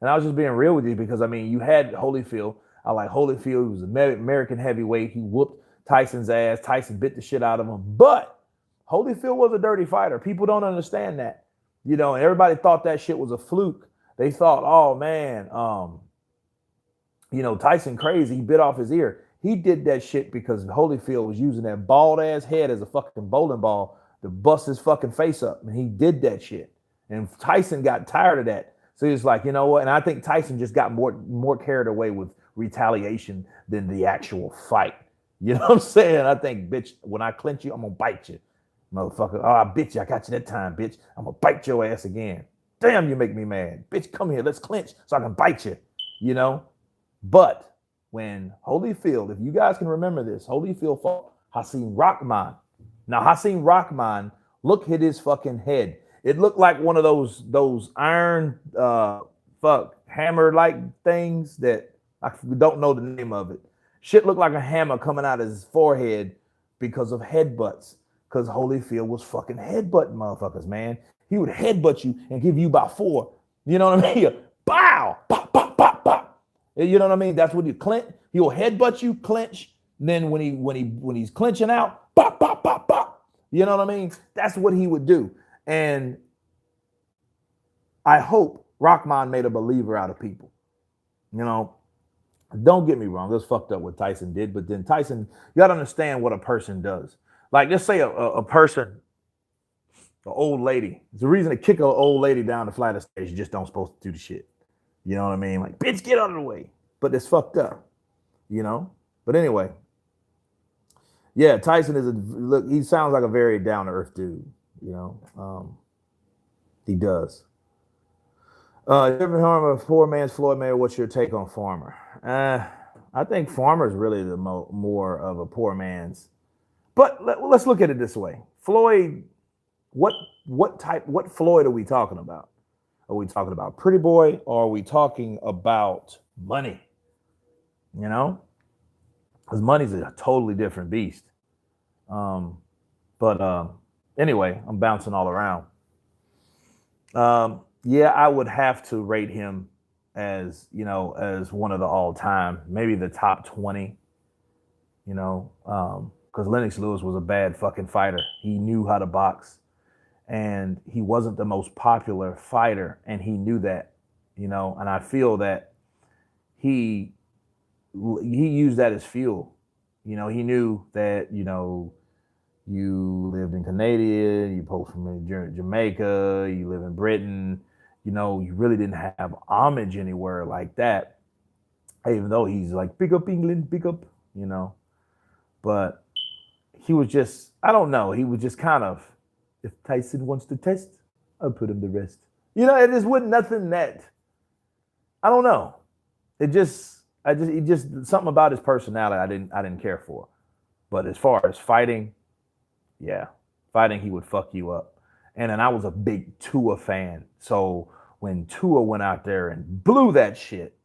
And I was just being real with you because, I mean, you had Holyfield. I like Holyfield. He was an American heavyweight. He whooped Tyson's ass. Tyson bit the shit out of him. But Holyfield was a dirty fighter. People don't understand that. You know, and everybody thought that shit was a fluke. They thought, oh, man, you know, Tyson crazy. He bit off his ear. He did that shit because Holyfield was using that bald-ass head as a fucking bowling ball to bust his fucking face up. And he did that shit. And Tyson got tired of that. So he was like, you know what? And I think Tyson just got more carried away with retaliation than the actual fight. You know what I'm saying? I think, bitch, when I clinch you, I'm going to bite you. Motherfucker, oh, I bit you. I got you that time, bitch. I'm going to bite your ass again. Damn, you make me mad. Bitch, come here. Let's clinch so I can bite you, you know? But when Holyfield, if you guys can remember this, Holyfield fought Hasim Rahman. Now, Hasim Rahman, look at his fucking head. It looked like one of those iron hammer-like things that I don't know the name of it. Shit looked like a hammer coming out of his forehead because of headbutts. Because Holyfield was fucking headbutting motherfuckers, man. He would headbutt you and give you about 4. You know what I mean? Bow, pop, pop, pop, pop. You know what I mean? That's what he clench. He'll headbutt you, clench. Then when he's clenching out, pop, pop, pop, pop. You know what I mean? That's what he would do. And I hope Rahman made a believer out of people. You know, don't get me wrong. That's fucked up what Tyson did. But then Tyson, you got to understand what a person does. Like, let's say a person, an old lady. It's the reason to kick an old lady down the flight of stairs. You just don't supposed to do the shit. You know what I mean? Like, bitch, get out of the way. But it's fucked up, you know? But anyway, yeah, Tyson look, he sounds like a very down-to-earth dude, you know? He does. You ever heard of poor man's Floyd Mayweather? What's your take on Farmer? I think Farmer's really the more of a poor man's. But let's look at it this way. Floyd, what Floyd are we talking about? Are we talking about Pretty Boy, or are we talking about money? You know? Because money's a totally different beast. Anyway, I'm bouncing all around. Yeah, I would have to rate him as, you know, as one of the all-time, maybe the top 20, you know, because Lennox Lewis was a bad fucking fighter. He knew how to box, and he wasn't the most popular fighter, and he knew that, you know, and I feel that he used that as fuel. You know, he knew that, you know, you lived in Canada, you post from Jamaica, you live in Britain, you know, you really didn't have homage anywhere like that, even though he's like, big up England, big up, you know. But he was just, I don't know, he was just kind of, if Tyson wants to test, I'll put him to rest. You know, it just wasn't nothing that, I don't know. It just something about his personality I didn't care for. But as far as fighting, yeah, fighting, he would fuck you up. And then I was a big Tua fan. So when Tua went out there and blew that shit,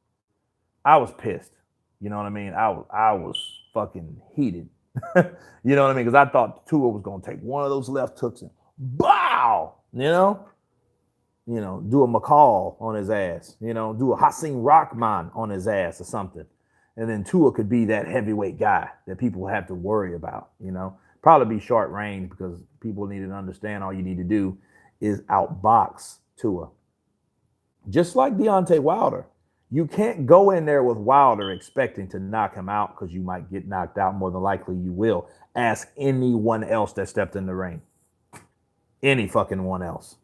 I was pissed. You know what I mean? I was fucking heated. You know what I mean? Because I thought Tua was going to take one of those left hooks and bow, you know, do a McCall on his ass, you know, do a Hasim Rahman on his ass or something. And then Tua could be that heavyweight guy that people have to worry about, you know. Probably be short range, because people need to understand all you need to do is outbox Tua. Just like Deontay Wilder. You can't go in there with Wilder expecting to knock him out, because you might get knocked out. More than likely you will. Ask anyone else that stepped in the ring. Any fucking one else.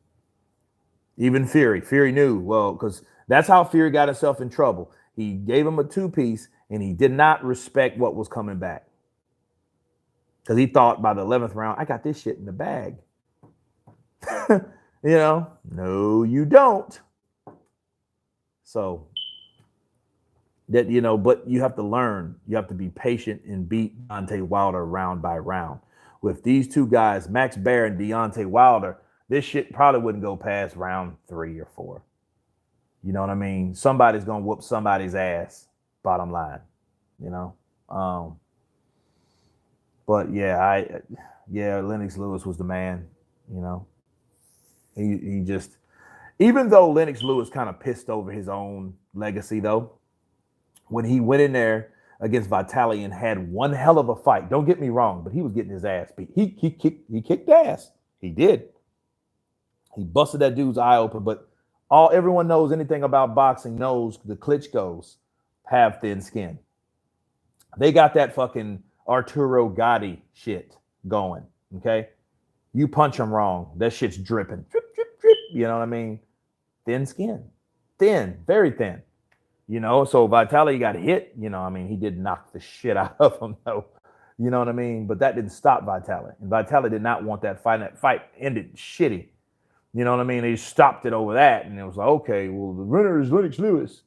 Even Fury. Fury knew, well, because that's how Fury got himself in trouble. He gave him a 2-piece, and he did not respect what was coming back. Because he thought by the 11th round, I got this shit in the bag. You know, no, you don't. So, that, you know, but you have to learn. You have to be patient and beat Deontay Wilder round by round. With these two guys, Max Baer and Deontay Wilder, this shit probably wouldn't go past round 3 or 4. You know what I mean? Somebody's going to whoop somebody's ass, bottom line, you know? But yeah, Lennox Lewis was the man, you know. He just, even though Lennox Lewis kind of pissed over his own legacy, though, when he went in there against Vitali and had one hell of a fight, don't get me wrong, but he was getting his ass beat. He kicked ass. He did. He busted that dude's eye open, but everyone knows anything about boxing knows the Klitschko's have thin skin. They got that fucking Arturo Gatti shit going, okay? You punch them wrong, that shit's dripping. Drip, drip, drip, you know what I mean? Thin skin. Thin, very thin. You know, so Vitali got hit, you know, I mean, he did knock the shit out of him, though. You know what I mean? But that didn't stop Vitali. And Vitali did not want that fight. That fight ended shitty. You know what I mean? They stopped it over that. And it was like, okay, well, the winner is Lennox Lewis.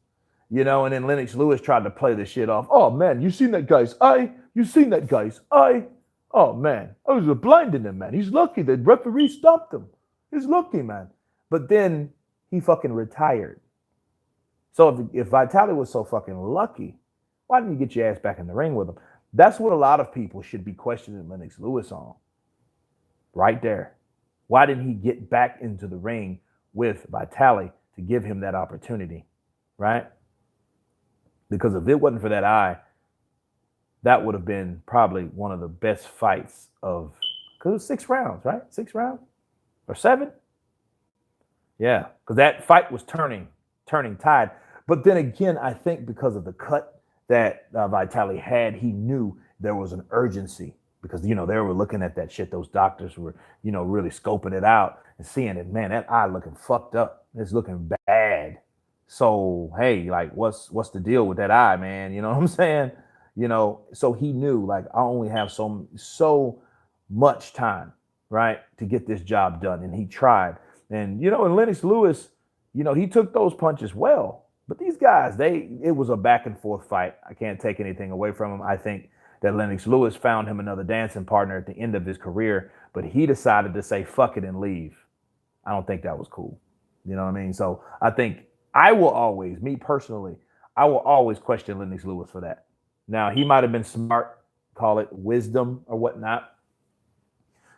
You know, and then Lennox Lewis tried to play the shit off. Oh, man, you seen that guy's eye? You seen that guy's eye? Oh, man, I was blinding him, man. He's lucky. The referee stopped him. He's lucky, man. But then he fucking retired. So if Vitali was so fucking lucky, why didn't you get your ass back in the ring with him? That's what a lot of people should be questioning Lennox Lewis on. Right there. Why didn't he get back into the ring with Vitali to give him that opportunity? Right? Because if it wasn't for that eye, that would have been probably one of the best fights of, because it was 6 rounds, right? 6 rounds? Or 7? Yeah, because that fight was turning tide. But then again, I think because of the cut that Vitali had, he knew there was an urgency because, you know, they were looking at that shit. Those doctors were, you know, really scoping it out and seeing it. Man, that eye looking fucked up. It's looking bad. So, hey, like, what's the deal with that eye, man? You know what I'm saying? You know, so he knew, like, I only have so much time, right, to get this job done. And he tried. And, you know, and Lennox Lewis, you know, he took those punches well. But these guys, it was a back and forth fight. I can't take anything away from him. I think that Lennox Lewis found him another dancing partner at the end of his career, but he decided to say, fuck it and leave. I don't think that was cool. You know what I mean? So I think I will always, me personally, I will always question Lennox Lewis for that. Now, he might have been smart, call it wisdom or whatnot.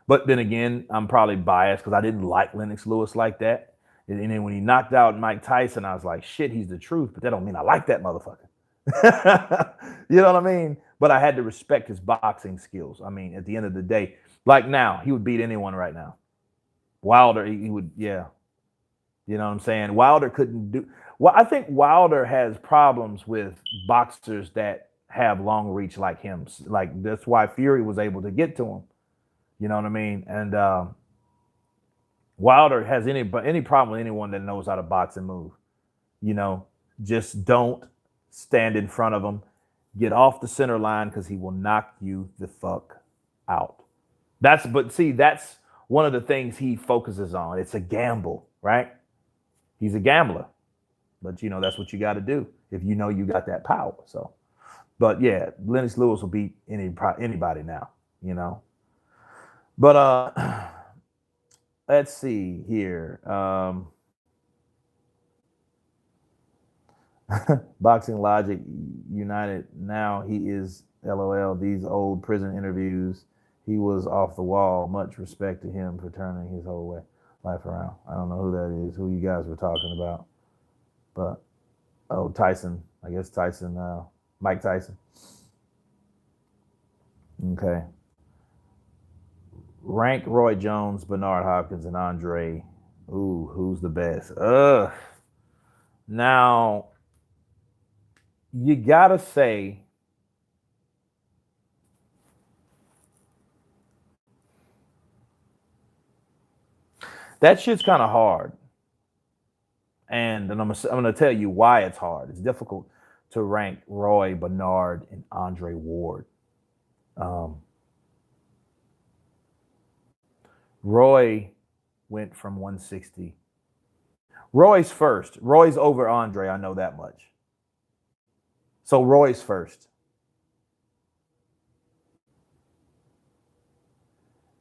But then again, I'm probably biased because I didn't like Lennox Lewis like that. And then when he knocked out Mike Tyson, I was like, shit, he's the truth. But that don't mean I like that motherfucker. You know what I mean? But I had to respect his boxing skills. I mean, at the end of the day, like now, he would beat anyone right now. Wilder, he would, yeah. You know what I'm saying? Wilder couldn't do. Well, I think Wilder has problems with boxers that have long reach like him. Like, that's why Fury was able to get to him. You know what I mean? And Wilder has any problem with anyone that knows how to box and move. You know, just don't stand in front of him. Get off the center line because he will knock you the fuck out. But that's one of the things he focuses on. It's a gamble, right? He's a gambler. But, you know, that's what you got to do if you know you got that power. So, but yeah, Lennox Lewis will beat anybody now, you know. But let's see here. Boxing Logic United. Now he is LOL. These old prison interviews. He was off the wall. Much respect to him for turning his whole life around. I don't know who that is, who you guys were talking about. But, oh, Tyson. I guess Tyson, Mike Tyson. Okay. Rank Roy Jones, Bernard Hopkins, and Andre. Ooh, who's the best? Now, you gotta say that shit's kind of hard. And I'm gonna tell you why it's hard. It's difficult to rank Roy, Bernard, and Andre Ward. Roy went from 160. Roy's first. Roy's over Andre. I know that much. So Roy's first.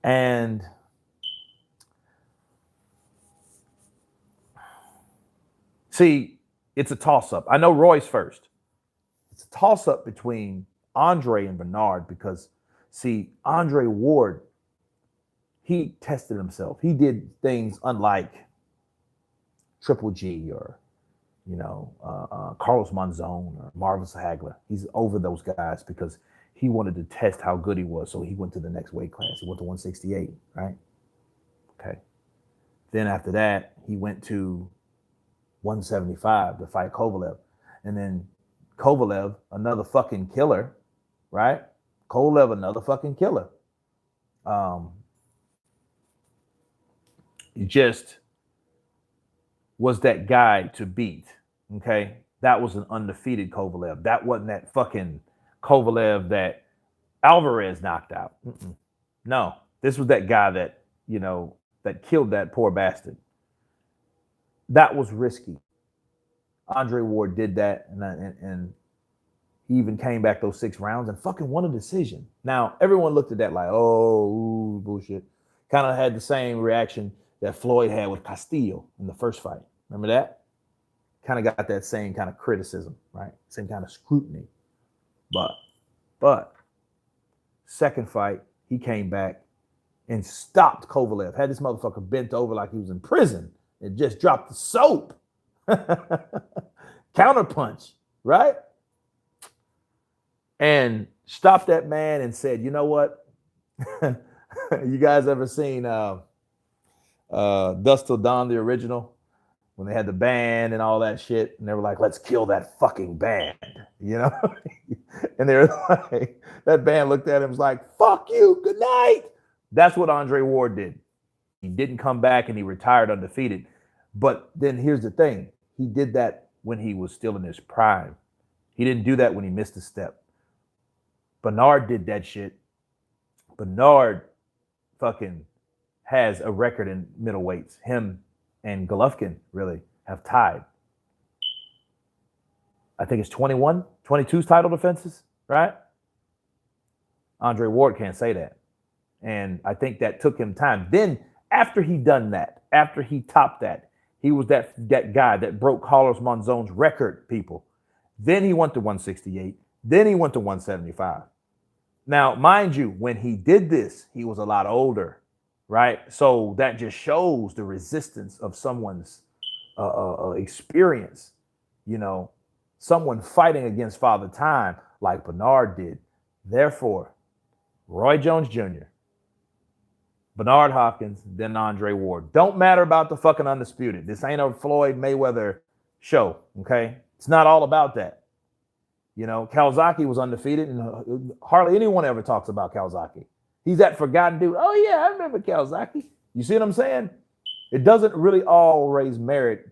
And see, it's a toss-up. I know Roy's first. It's a toss-up between Andre and Bernard because, see, Andre Ward, he tested himself. He did things unlike Triple G or, you know, Carlos Monzon or Marvis Hagler. He's over those guys because he wanted to test how good he was. So he went to the next weight class. He went to 168, right? Okay. Then after that, he went to 175 to fight Kovalev. And then Kovalev, another fucking killer, right? Kovalev, another fucking killer. He just was that guy to beat, okay? That was an undefeated Kovalev. That wasn't that fucking Kovalev that Alvarez knocked out. No, this was that guy that, that killed that poor bastard. That was risky. Andre Ward did that, and he even came back those 6 rounds and fucking won a decision. Now, everyone looked at that like, oh, bullshit. Kind of had the same reaction that Floyd had with Castillo in the first fight. Remember that? Kind of got that same kind of criticism, right? Same kind of scrutiny. But second fight, he came back and stopped Kovalev. Had this motherfucker bent over like he was in prison and just dropped the soap. Counterpunch, right? And stopped that man and said, you know what? You guys ever seen Dust Till Dawn, the original? When they had the band and all that shit, and they were like, let's kill that fucking band, And they were like, that band looked at him and was like, fuck you, good night. That's what Andre Ward did. He didn't come back and he retired undefeated. But then here's the thing. He did that when he was still in his prime. He didn't do that when he missed a step. Bernard did that shit. Bernard fucking has a record in middleweights. Him and Golovkin really have tied. I think it's 21, 22 title defenses, right? Andre Ward can't say that. And I think that took him time. Then after he done that, after he topped that, he was that guy that broke Carlos Monzon's record, people. Then he went to 168. Then he went to 175. Now, mind you, when he did this, he was a lot older, right? So that just shows the resistance of someone's experience, someone fighting against Father Time like Bernard did. Therefore, Roy Jones Jr., Bernard Hopkins, then Andre Ward. Don't matter about the fucking undisputed. This ain't a Floyd Mayweather show, okay? It's not all about that. Calzaghe was undefeated, and hardly anyone ever talks about Calzaghe. He's that forgotten dude. Oh, yeah, I remember Calzaghe. You see what I'm saying? It doesn't really always merit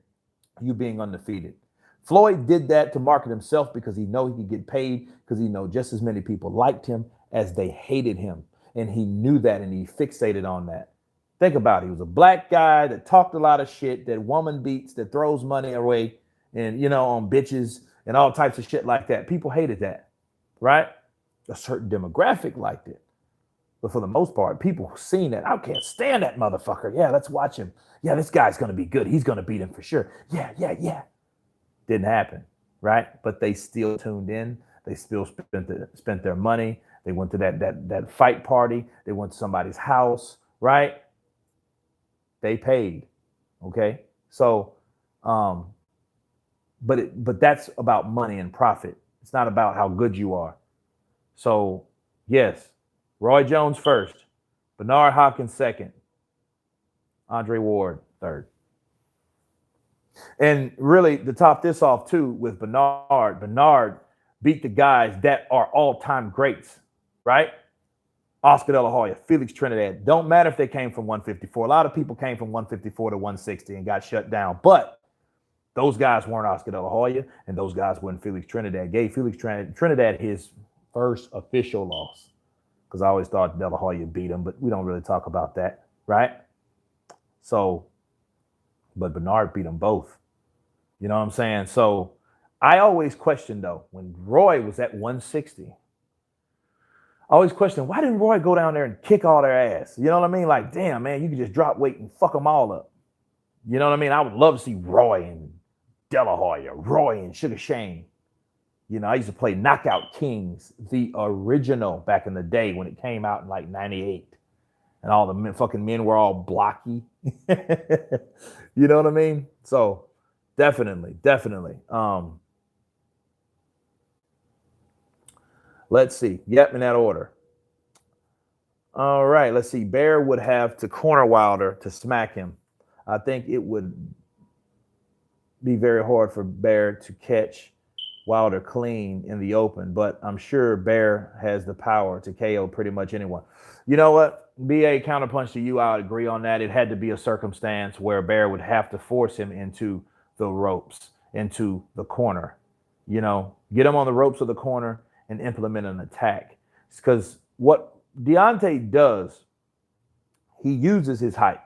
you being undefeated. Floyd did that to market himself because he knew he could get paid, because he knew just as many people liked him as they hated him. And he knew that, and he fixated on that. Think about it. He was a black guy that talked a lot of shit, that woman beats, that throws money away, and, on bitches and all types of shit like that. People hated that, right? A certain demographic liked it. But for the most part, people seen that. I can't stand that motherfucker. Yeah, let's watch him. Yeah, this guy's going to be good. He's going to beat him for sure. Yeah. Didn't happen, right? But they still tuned in. They still spent their money. They went to that fight party. They went to somebody's house, right? They paid, okay? So, but that's about money and profit. It's not about how good you are. So, yes, Roy Jones first, Bernard Hopkins second, Andre Ward third. And really, to top this off too, with Bernard beat the guys that are all-time greats, right? Oscar De La Hoya, Felix Trinidad. Don't matter if they came from 154. A lot of people came from 154 to 160 and got shut down. But those guys weren't Oscar De La Hoya, and those guys weren't Felix Trinidad. Gave Felix Trinidad his first official loss, because I always thought De La Hoya beat him, but we don't really talk about that, right? So, but Bernard beat them both. You know what I'm saying? So I always question, though, when Roy was at 160, I always question, why didn't Roy go down there and kick all their ass? You know what I mean? Like, damn, man, you could just drop weight and fuck them all up. You know what I mean? I would love to see Roy and De La Hoya, Roy and Sugar Shane. I used to play Knockout Kings, the original, back in the day when it came out in like 98. And all the fucking men were all blocky. You know what I mean? So definitely. Let's see. Yep, in that order. All right, let's see. Baer would have to corner Wilder to smack him. I think it would be very hard for Baer to catch Wilder clean in the open, but I'm sure Baer has the power to KO pretty much anyone. You know what? BA, counterpunch to you, I would agree on that. It had to be a circumstance where Baer would have to force him into the ropes, into the corner. Get him on the ropes of the corner and implement an attack. because what Deontay does, he uses his height.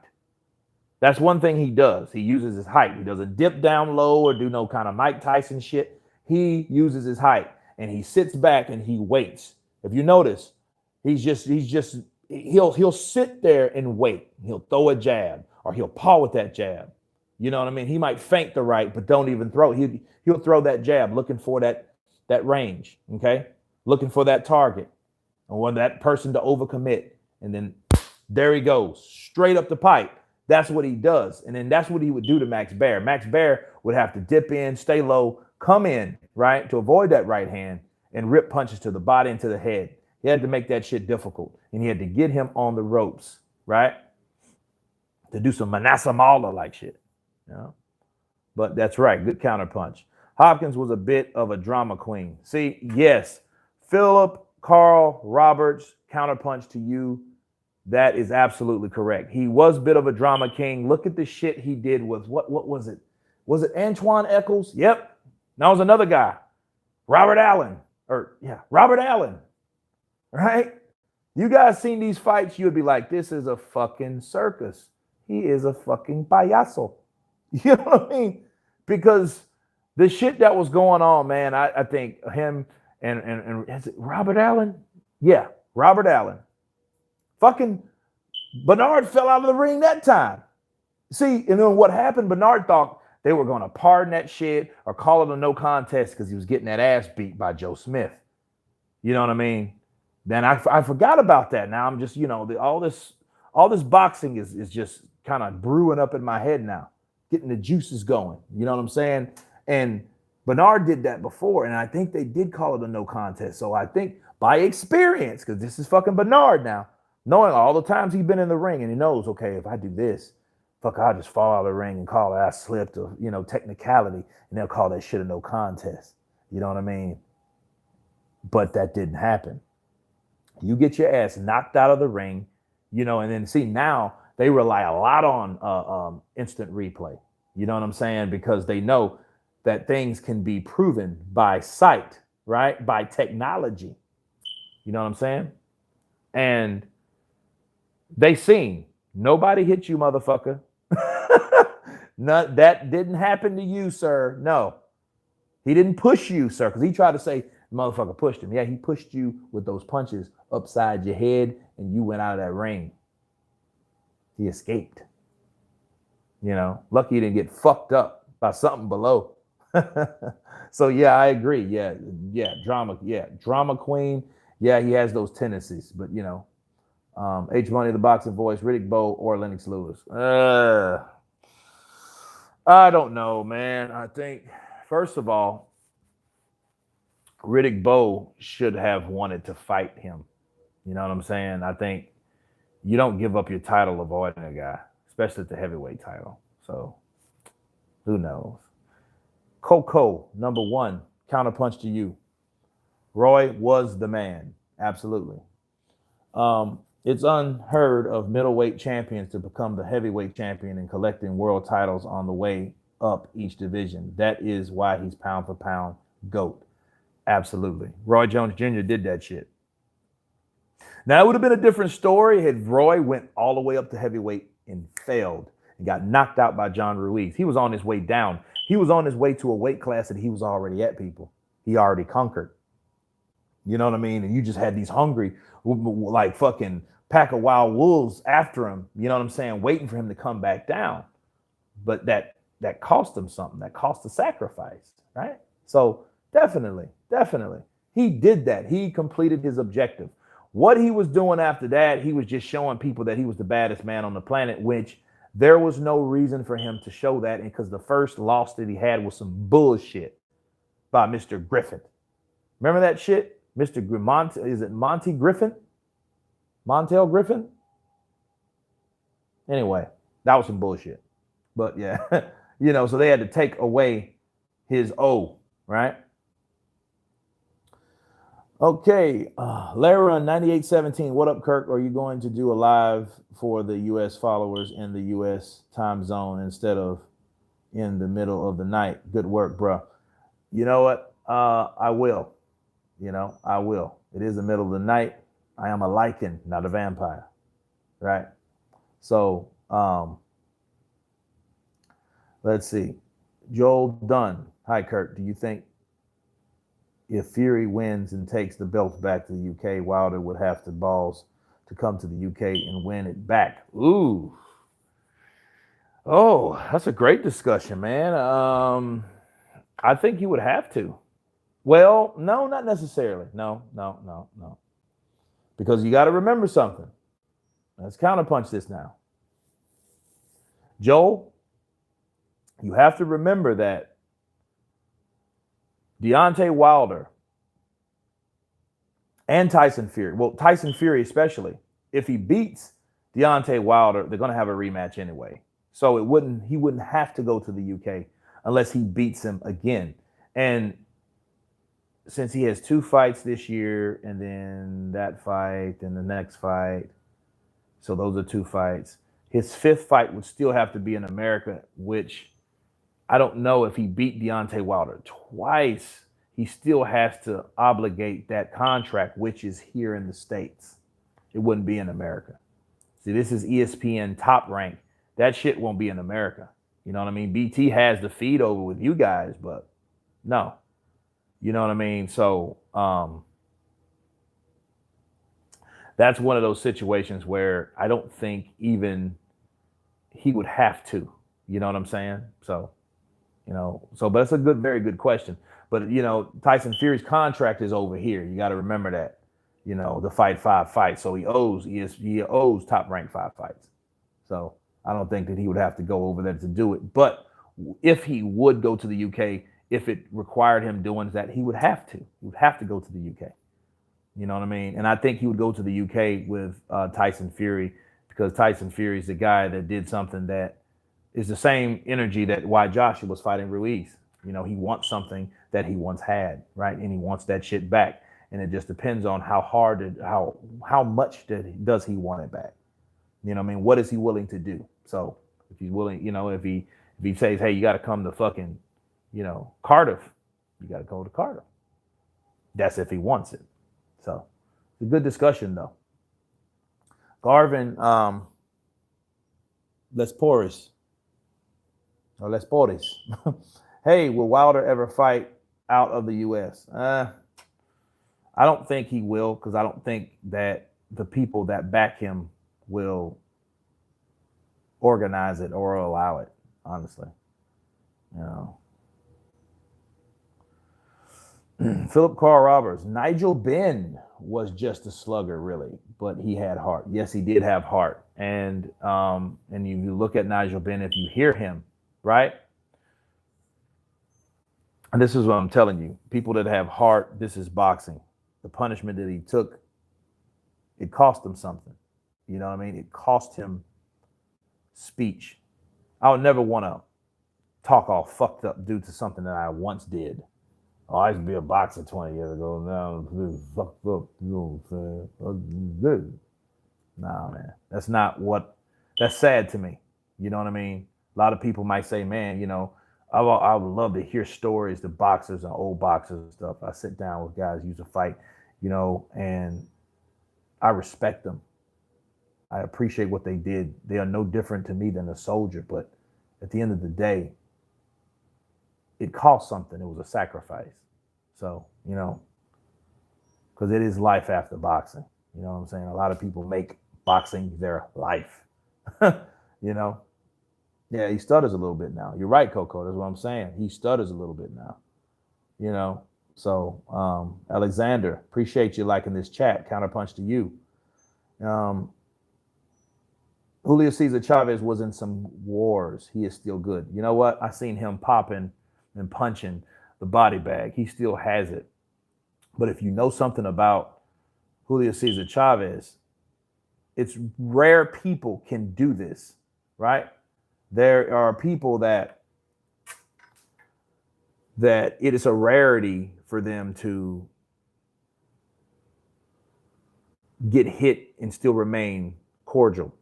That's one thing he does. He uses his height. He doesn't dip down low or do no kind of Mike Tyson shit. He uses his height and he sits back and he waits. If you notice, he'll sit there and wait. He'll throw a jab or he'll paw with that jab. You know what I mean? He might feint the right, but don't even throw. He'll throw that jab, looking for that range. Okay, looking for that target, or want that person to overcommit, and then there he goes, straight up the pipe. That's what he does, and then that's what he would do to Max Baer. Max Baer would have to dip in, stay low, come in right to avoid that right hand, and rip punches to the body and to the head. He had to make that shit difficult, and he had to get him on the ropes, right, to do some Manassa Mala like shit. You know? But that's right. Good counterpunch. Hopkins was a bit of a drama queen. See, yes, Philip, Carl, Roberts, counterpunch to you. That is absolutely correct. He was a bit of a drama king. Look at the shit he did with what was it? Was it Antoine Eccles? Yep. That was another guy. Robert Allen. Right? You guys seen these fights, you would be like, this is a fucking circus. He is a fucking payaso. You know what I mean? Because the shit that was going on, man, I think him and is it Robert Allen? Yeah, Robert Allen. Fucking Bernard fell out of the ring that time. See, and then what happened, Bernard thought they were going to pardon that shit or call it a no contest because he was getting that ass beat by Joe Smith. You know what I mean? Then I forgot about that. Now I'm just, all this boxing is just kind of brewing up in my head now. Getting the juices going. You know what I'm saying? And Bernard did that before, and I think they did call it a no contest. So I think by experience, because this is fucking Bernard now, knowing all the times he's been in the ring, and he knows, okay, if I do this, fuck, I'll just fall out of the ring and call it I slipped or, technicality, and they'll call that shit a no contest. You know what I mean? But that didn't happen. You get your ass knocked out of the ring, and then see now, they rely a lot on instant replay. You know what I'm saying? Because they know that things can be proven by sight, right? By technology. You know what I'm saying? And they seen nobody hit you, motherfucker. That didn't happen to you, sir. No. He didn't push you, sir, because he tried to say the motherfucker pushed him. Yeah, he pushed you with those punches upside your head, and you went out of that ring. He escaped. Lucky he didn't get fucked up by something below. So yeah, I agree. Yeah, drama. Yeah, drama queen. Yeah, he has those tendencies. But H Money, the boxing voice, Riddick Bowe, or Lennox Lewis. I don't know, man. I think first of all, Riddick Bowe should have wanted to fight him. You know what I'm saying? I think you don't give up your title avoiding a guy, especially at the heavyweight title. So, who knows? Coco, number 1, counterpunch to you. Roy was the man. Absolutely. It's unheard of middleweight champions to become the heavyweight champion and collecting world titles on the way up each division. That is why he's pound for pound GOAT. Absolutely. Roy Jones Jr. did that shit. Now, it would have been a different story had Roy went all the way up to heavyweight and failed and got knocked out by John Ruiz. He was on his way down. He was on his way to a weight class that he was already at, people. He already conquered. You know what I mean? And you just had these hungry, like fucking pack of wild wolves after him, you know what I'm saying, waiting for him to come back down. But that cost him something. That cost a sacrifice, right? So definitely. He did that. He completed his objective. What he was doing after that, he was just showing people that he was the baddest man on the planet, which there was no reason for him to show that, because the first loss that he had was some bullshit by Mr. Griffin. Remember that shit? Mr. Is it Monty Griffin? Montel Griffin? Anyway, that was some bullshit. But yeah, so they had to take away his O, right? Okay, Lara 9817. What up, Kirk? Are you going to do a live for the U.S. followers in the U.S. time zone instead of in the middle of the night? Good work, bro. You know what? I will. I will. It is the middle of the night. I am a lichen, not a vampire. Right? So, let's see. Joel Dunn. Hi, Kurt. Do you think if Fury wins and takes the belt back to the UK, Wilder would have the balls to come to the UK and win it back? Ooh. Oh, that's a great discussion, man. I think he would have to. Well, no, not necessarily. No. Because you got to remember something. Let's counterpunch this now. Joel, you have to remember that Deontay Wilder and Tyson Fury, well, Tyson Fury especially, if he beats Deontay Wilder, they're going to have a rematch anyway. So he wouldn't have to go to the UK unless he beats him again. And since he has 2 fights this year and then that fight and the next fight, so those are 2 fights. His 5th fight would still have to be in America, which I don't know if he beat Deontay Wilder twice. He still has to obligate that contract, which is here in the States. It wouldn't be in America. See, this is ESPN Top Rank. That shit won't be in America. You know what I mean? BT has the feed over with you guys, but no. You know what I mean? So that's one of those situations where I don't think even he would have to. You know what I'm saying? So, but it's a very good question. But, Tyson Fury's contract is over here. You got to remember that, the fight 5 fights. So he owes Top Rank 5 fights. So I don't think that he would have to go over there to do it. But if he would go to the UK, if it required him doing that, he would have to. He would have to go to the UK. You know what I mean? And I think he would go to the UK with Tyson Fury, because Tyson Fury is the guy that did something that is the same energy that why Joshua was fighting Ruiz. He wants something that he once had, right? And he wants that shit back. And it just depends on how much does he want it back. You know what I mean? What is he willing to do? So if he's willing, if he says, hey, you got to come to fucking, Cardiff, you got to go to Cardiff. That's if he wants it. So it's a good discussion though. Garvin, Les Porris. Hey, will Wilder ever fight out of the U.S.? I don't think he will, because I don't think that the people that back him will organize it or allow it, honestly. Philip Carl Roberts. Nigel Benn was just a slugger, really, but he had heart. Yes, he did have heart. And you look at Nigel Benn, if you hear him, right? And this is what I'm telling you. People that have heart, this is boxing. The punishment that he took, it cost him something. You know what I mean? It cost him speech. I would never want to talk all fucked up due to something that I once did. Oh, I used to be a boxer 20 years ago. Now I'm fucked up. You know what I'm saying? Nah, man. That's sad to me. You know what I mean? A lot of people might say, man, I would love to hear stories, the boxers and old boxers and stuff. I sit down with guys who used to fight, and I respect them. I appreciate what they did. They are no different to me than a soldier, but at the end of the day, it cost something. It was a sacrifice. So, because it is life after boxing. You know what I'm saying? A lot of people make boxing their life. Yeah, he stutters a little bit now. You're right, Coco. That's what I'm saying. He stutters a little bit now. So Alexander, appreciate you liking this chat. Counterpunch to you. Julio Cesar Chavez was in some wars. He is still good. You know what? I seen him popping and punching the body bag. He still has it. But if you know something about Julio Cesar Chavez, it's rare people can do this, right? There are people that it is a rarity for them to get hit and still remain cordial,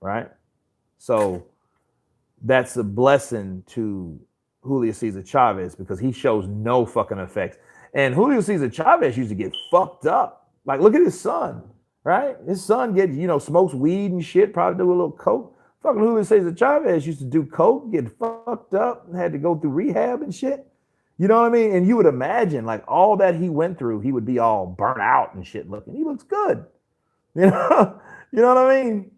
right? So that's a blessing to Julio Cesar Chavez, because he shows no fucking effects. And Julio Cesar Chavez used to get fucked up Like, look at his son, right? His son smokes weed and shit, probably do a little coke. Fucking Julio Cesar Chavez used to do coke, get fucked up, and had to go through rehab and shit. You know what I mean? And you would imagine, like, all that he went through, he would be all burnt out and shit looking. He looks good. You know, you know what I mean?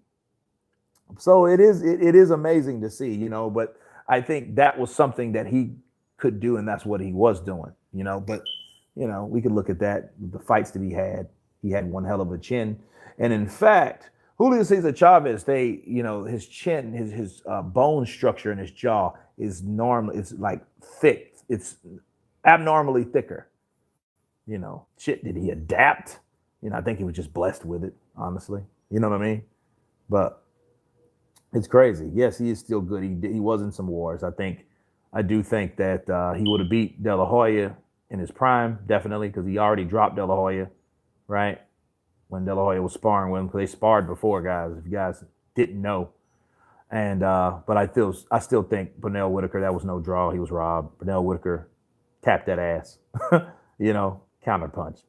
So it is amazing to see, but I think that was something that he could do, and that's what he was doing, but we could look at that, the fights that he had one hell of a chin. And in fact, Julio Cesar Chavez, his chin, his bone structure in his jaw is normal. It's like thick. It's abnormally thicker. Shit, did he adapt? I think he was just blessed with it, honestly. You know what I mean? But it's crazy. Yes, he is still good. He was in some wars. I do think that he would have beat De La Hoya in his prime, definitely, because he already dropped De La Hoya, right? When De La Hoya was sparring with him, because they sparred before, guys, if you guys didn't know. And but I still think Pernell Whitaker, that was no draw. He was robbed. Pernell Whitaker tapped that ass. Counterpunch.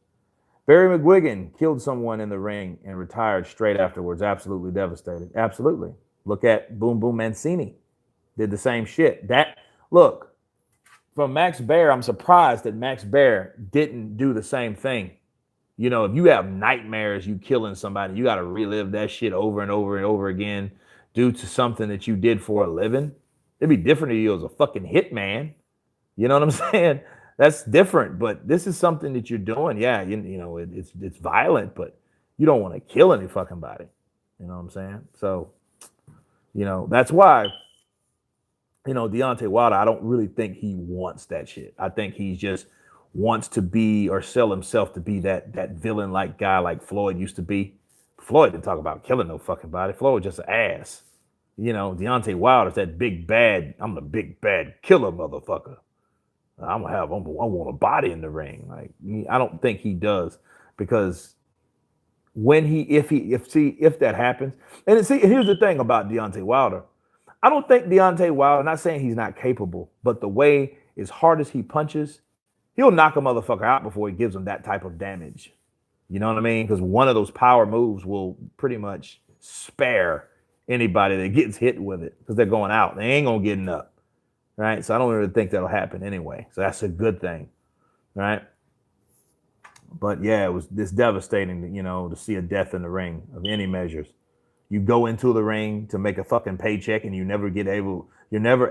Barry McGuigan killed someone in the ring and retired straight afterwards. Absolutely devastated. Absolutely. Look at Boom Boom Mancini. Did the same shit. Look, from Max Baer, I'm surprised that Max Baer didn't do the same thing. If you have nightmares, you killing somebody, you got to relive that shit over and over and over again due to something that you did for a living. It'd be different if you was a fucking hitman. You know what I'm saying? That's different, but this is something that you're doing. Yeah, it's violent, but you don't want to kill any fucking body. You know what I'm saying? So, that's why, Deontay Wilder, I don't really think he wants that shit. I think he just wants to be or sell himself to be that villain-like guy like Floyd used to be. Floyd didn't talk about killing no fucking body. Floyd was just an ass. Deontay Wilder's that big bad, I'm the big bad killer motherfucker. I want a body in the ring. Like, I don't think he does, because if that happens, and here's the thing about Deontay Wilder. I don't think Deontay Wilder, not saying he's not capable, but the way, as hard as he punches, he'll knock a motherfucker out before he gives him that type of damage. You know what I mean? Because one of those power moves will pretty much spare anybody that gets hit with it, because they're going out. They ain't going to get up. Right? So I don't really think that'll happen anyway. So that's a good thing. Right? But yeah, it's devastating, to see a death in the ring of any measures. You go into the ring to make a fucking paycheck and you're never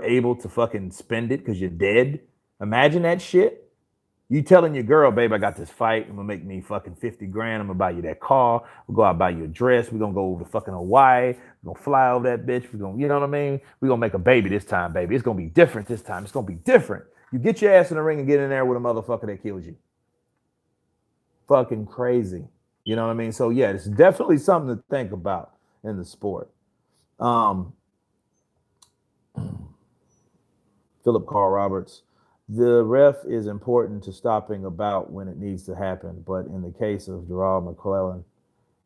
able to fucking spend it because you're dead. Imagine that shit. You telling your girl, babe, I got this fight. I'm gonna make me fucking 50 grand. I'm gonna buy you that car. We'll go out and buy you a dress. We're gonna go over to fucking Hawaii. We're gonna fly over that bitch. We're gonna, you know what I mean? We're gonna make a baby this time, baby. It's gonna be different this time. It's gonna be different. You get your ass in the ring and get in there with a motherfucker that kills you. Fucking crazy. You know what I mean? So yeah, it's definitely something to think about in the sport. Philip Carl Roberts. The ref is important to stopping a bout when it needs to happen, but in the case of Gerald McClellan,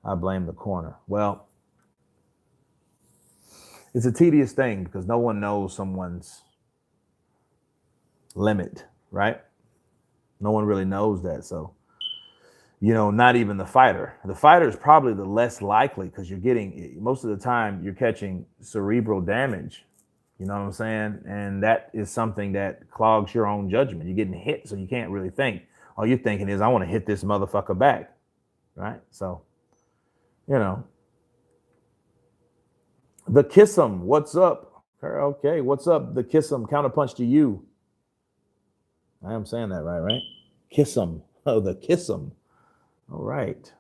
I blame the corner. Well, it's a tedious thing because no one knows someone's limit, right? No one really knows that. So, not even the fighter. The fighter is probably the less likely, because most of the time you're catching cerebral damage. You know what I'm saying? And that is something that clogs your own judgment. You're getting hit, so you can't really think. All you're thinking is, I want to hit this motherfucker back. Right? So, the Kiss'em, what's up? Okay, what's up? The Kiss'em, counterpunch to you. I am saying that right? Kiss'em. Oh, the Kiss'em. All right.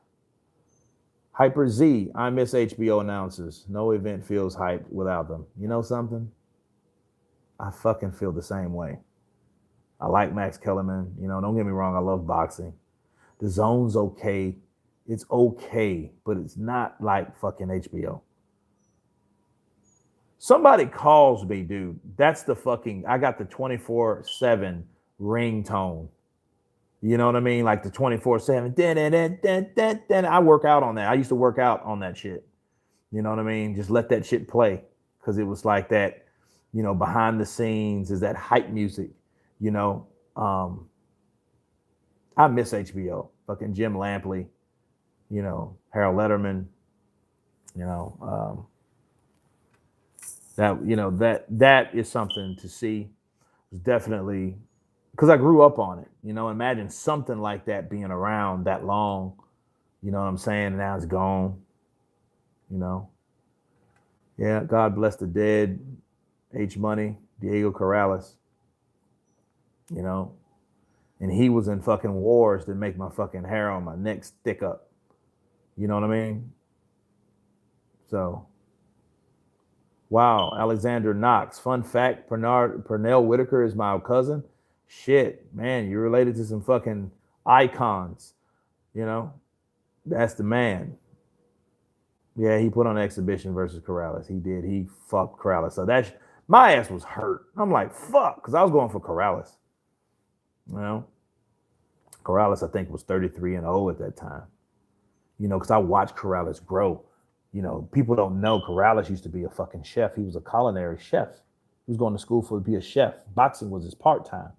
Hyper Z, I miss HBO announcers. No event feels hyped without them. You know something? I fucking feel the same way. I like Max Kellerman. Don't get me wrong. I love boxing. The Zone's okay. It's okay, but it's not like fucking HBO. Somebody calls me, dude. That's the fucking, I got the 24/7 ringtone. You know what I mean? Like the 24/7. I work out on that. I used to work out on that shit. You know what I mean? Just let that shit play, because it was like that. Behind the scenes is that hype music, I miss HBO. Fucking Jim Lampley, you know, Harold Letterman, you know, that is something to see. It's definitely because I grew up on it. You know, imagine something like that being around that long. You know what I'm saying? Now it's gone. You know, yeah. God bless the dead. H Money, Diego Corrales. You know, and he was in fucking wars that make my fucking hair on my neck stick up. You know what I mean? So, wow, Alexander Knox. Fun fact: Pernell Whitaker is my cousin. Shit, man, you're related to some fucking icons. You know, that's the man. Yeah, he put on an exhibition versus Corrales. He did. He fucked Corrales. So that's my ass was hurt. I'm like, fuck, because I was going for Corrales. You know, Corrales I think was 33-0 at that time. You know, because I watched Corrales grow. You know, people don't know Corrales used to be a fucking chef. He was a culinary chef. He was going to school to be a chef. Boxing was his part time.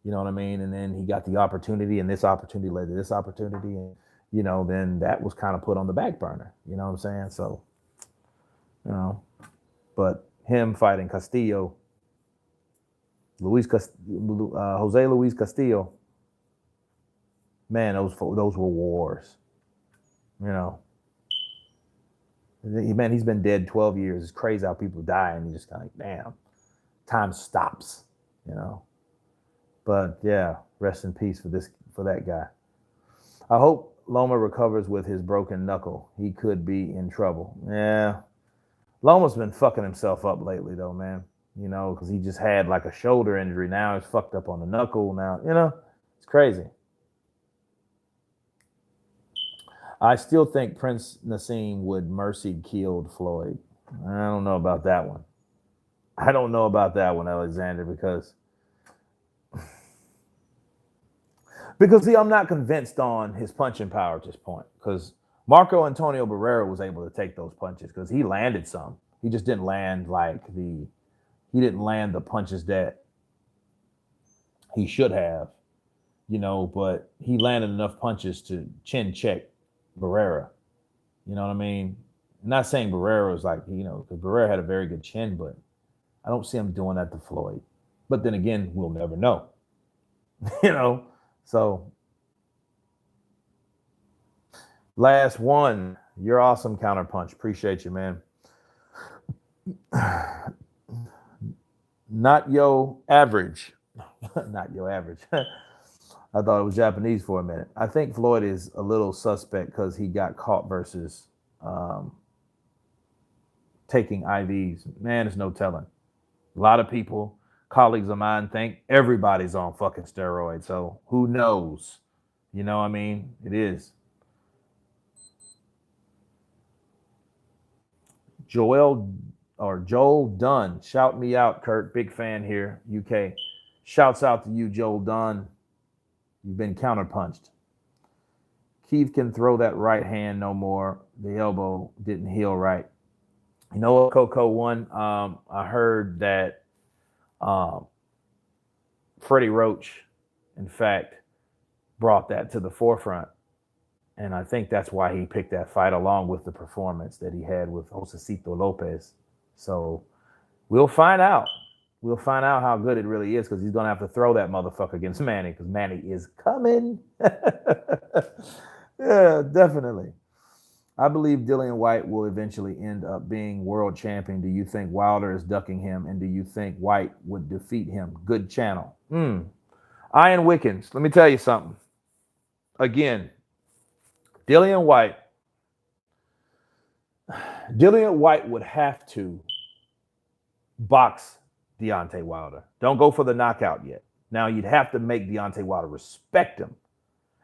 You know what I mean? And then he got the opportunity, and this opportunity led to this opportunity, and you know, then that was kind of put on the back burner. You know what I'm saying? So, you know, but him fighting Castillo, Jose Luis Castillo, man, those were wars. You know, man, he's been dead 12 years. It's crazy how people die, and you just kind of like, damn, time stops. You know, but yeah, rest in peace for that guy. I hope Loma recovers with his broken knuckle. He could be in trouble. Yeah, Loma's been fucking himself up lately, though, man. You know, because he just had like a shoulder injury. Now he's fucked up on the knuckle. Now, you know, it's crazy. I still think Prince Nassim would mercy killed Floyd. I don't know about that one. I don't know about that one, Alexander, because see, I'm not convinced on his punching power at this point. Because Marco Antonio Barrera was able to take those punches because he landed some. He just didn't land the punches that he should have, you know, but he landed enough punches to chin check Barrera. You know what I mean? I'm not saying Barrera was like, you know, because Barrera had a very good chin, but I don't see him doing that to Floyd. But then again, we'll never know. You know? So, last one. You're awesome, Counterpunch. Appreciate you, man. Not your average. Not your average. I thought it was Japanese for a minute. I think Floyd is a little suspect because he got caught versus taking IVs. Man, there's no telling. A lot of people, colleagues of mine, think everybody's on fucking steroids. So who knows? You know what I mean? It is. Joel Dunn. Shout me out, Kurt. Big fan here, UK. Shouts out to you, Joel Dunn. You've been counterpunched. Keith can throw that right hand no more. The elbow didn't heal right. You know what, Coco won? I heard that Freddie Roach, in fact, brought that to the forefront. And I think that's why he picked that fight along with the performance that he had with Josecito Lopez. So we'll find out. We'll find out how good it really is because he's going to have to throw that motherfucker against Manny because Manny is coming. Yeah, definitely. I believe Dillian White will eventually end up being world champion. Do you think Wilder is ducking him? And do you think White would defeat him? Good channel. Ian Wickens, let me tell you something. Again, Dillian White would have to box Deontay Wilder. Don't go for the knockout yet. Now, you'd have to make Deontay Wilder respect him.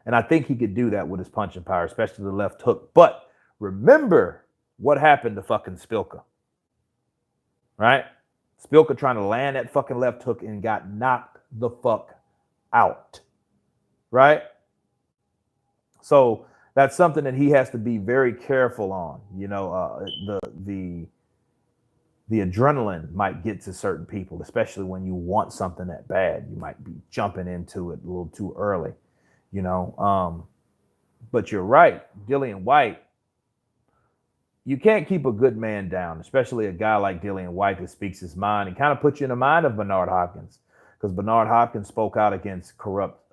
And I think he could do that with his punching power, especially the left hook. But remember what happened to fucking Spilka. Right? Spilka trying to land that fucking left hook and got knocked the fuck out. Right? So that's something that he has to be very careful on. You know, the adrenaline might get to certain people, especially when you want something that bad. You might be jumping into it a little too early, you know. But you're right, Dillian White. You can't keep a good man down, especially a guy like Dillian White that speaks his mind and kind of puts you in the mind of Bernard Hopkins, because Bernard Hopkins spoke out against corrupt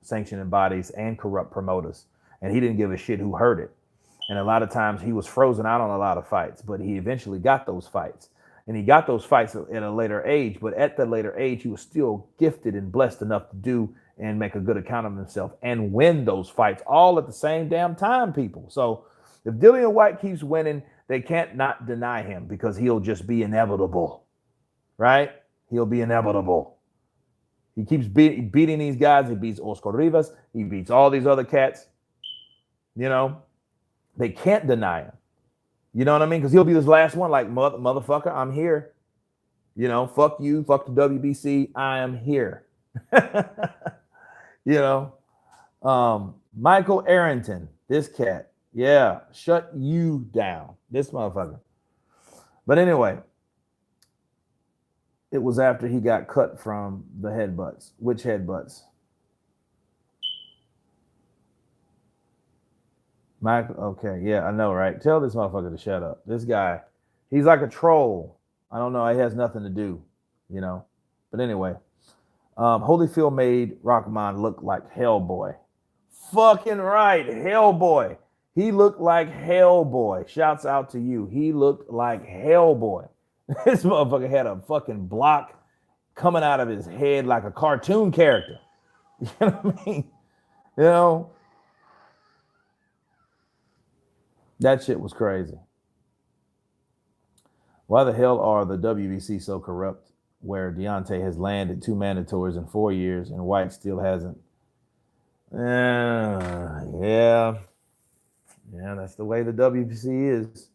sanctioning bodies and corrupt promoters, and he didn't give a shit who heard it. And a lot of times he was frozen out on a lot of fights, but he eventually got those fights. And he got those fights at a later age, but at the later age, he was still gifted and blessed enough to do and make a good account of himself and win those fights all at the same damn time, people. So if Dillian White keeps winning, they can't not deny him because he'll just be inevitable, right? He'll be inevitable. He keeps beating these guys. He beats Oscar Rivas. He beats all these other cats. You know, they can't deny him. You know what I mean? Because he'll be this last one, like, motherfucker, I'm here. You know, fuck you, fuck the WBC, I am here. You know, Michael Arrington, this cat, yeah, shut you down, this motherfucker. But anyway, it was after he got cut from the headbutts. Which headbutts? Michael, okay, yeah, I know, right? Tell this motherfucker to shut up. This guy, he's like a troll. I don't know, he has nothing to do, you know. But anyway, Holyfield made Rahman look like Hellboy. Fucking right, Hellboy. He looked like Hellboy. Shouts out to you. He looked like Hellboy. This motherfucker had a fucking block coming out of his head like a cartoon character. You know what I mean? You know? That shit was crazy. Why the hell are the WBC so corrupt where Deontay has landed 2 mandatories in 4 years and White still hasn't? Yeah, that's the way the WBC is.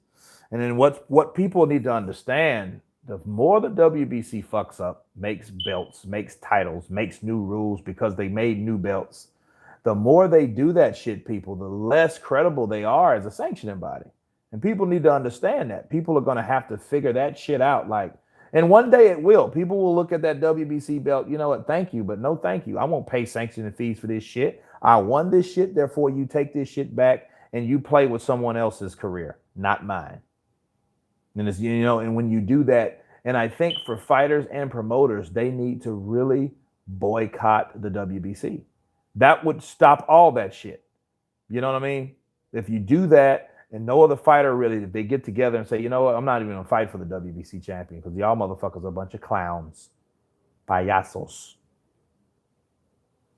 And then what people need to understand, the more the WBC fucks up, makes belts, makes titles, makes new rules because they made new belts, the more they do that shit, people, the less credible they are as a sanctioning body. And people need to understand that. People are going to have to figure that shit out. Like, and one day it will. People will look at that WBC belt. You know what? Thank you, but no thank you. I won't pay sanctioning fees for this shit. I won this shit. Therefore, you take this shit back and you play with someone else's career, not mine. And it's, you know, and when you do that, and I think for fighters and promoters, they need to really boycott the WBC. That would stop all that shit. You know what I mean? If you do that, and no other fighter really, if they get together and say, you know what, I'm not even gonna fight for the WBC champion because y'all motherfuckers are a bunch of clowns, payasos.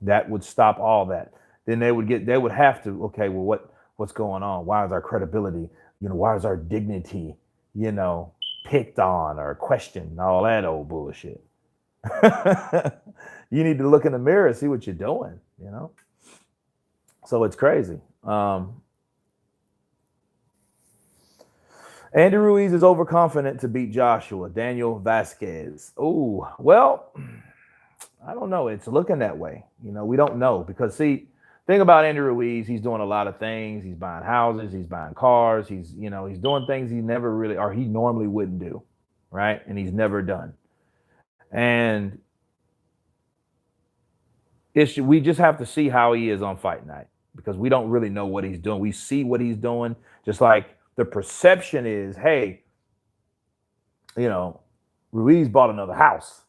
That would stop all that. Then they would have to, okay, well, what's going on? Why is our credibility, you know, why is our dignity, you know, picked on or questioned, all that old bullshit. You need to look in the mirror and see what you're doing, you know? So it's crazy. Andy Ruiz is overconfident to beat Joshua. Daniel Vasquez. Oh, well, I don't know. It's looking that way. You know, we don't know because, see, thing about Andy Ruiz, he's doing a lot of things. He's buying houses. He's buying cars. He's doing things he never really, or he normally wouldn't do, right? And he's never done. And we just have to see how he is on fight night because we don't really know what he's doing. We see what he's doing, just like the perception is, hey, you know, Ruiz bought another house.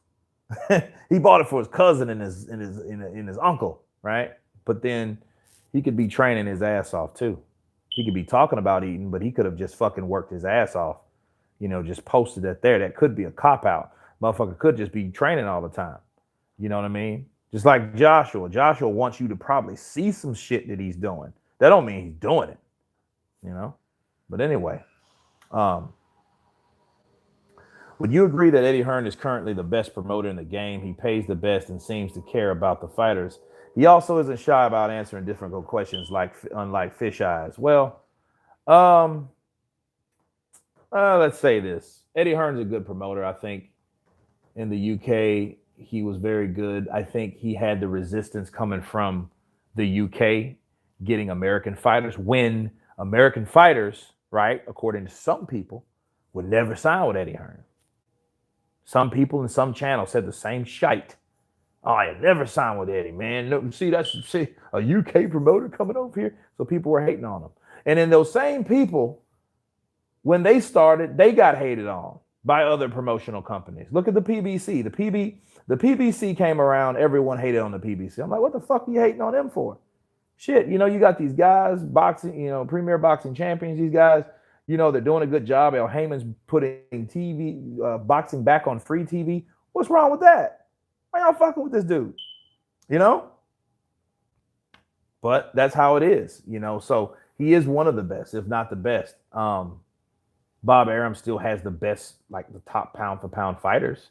He bought it for his cousin and his uncle, right? But then he could be training his ass off too. He could be talking about eating, but he could have just fucking worked his ass off, you know, just posted that there. That could be a cop out. Motherfucker could just be training all the time. You know what I mean? Just like Joshua. Joshua wants you to probably see some shit that he's doing. That don't mean he's doing it, you know? But anyway, would you agree that Eddie Hearn is currently the best promoter in the game? He pays the best and seems to care about the fighters. He also isn't shy about answering difficult questions unlike Fish Eyes. Well, let's say this. Eddie Hearn's a good promoter. I think in the UK, he was very good. I think he had the resistance coming from the UK getting American fighters when American fighters, right, according to some people, would never sign with Eddie Hearn. Some people in some channels said the same shite Oh, I never signed with Eddie, man. No, see, that's a UK promoter coming over here. So people were hating on him. And then those same people, when they started, they got hated on by other promotional companies. Look at the PBC. The PBC came around, everyone hated on the PBC. I'm like, what the fuck are you hating on them for? Shit, you got these guys boxing, premier boxing champions, these guys, they're doing a good job. El Heyman's putting boxing back on free TV. What's wrong with that? Why y'all fucking with this dude? But that's how it is, so he is one of the best, if not the best. Bob Arum still has the best, like the top pound for pound fighters,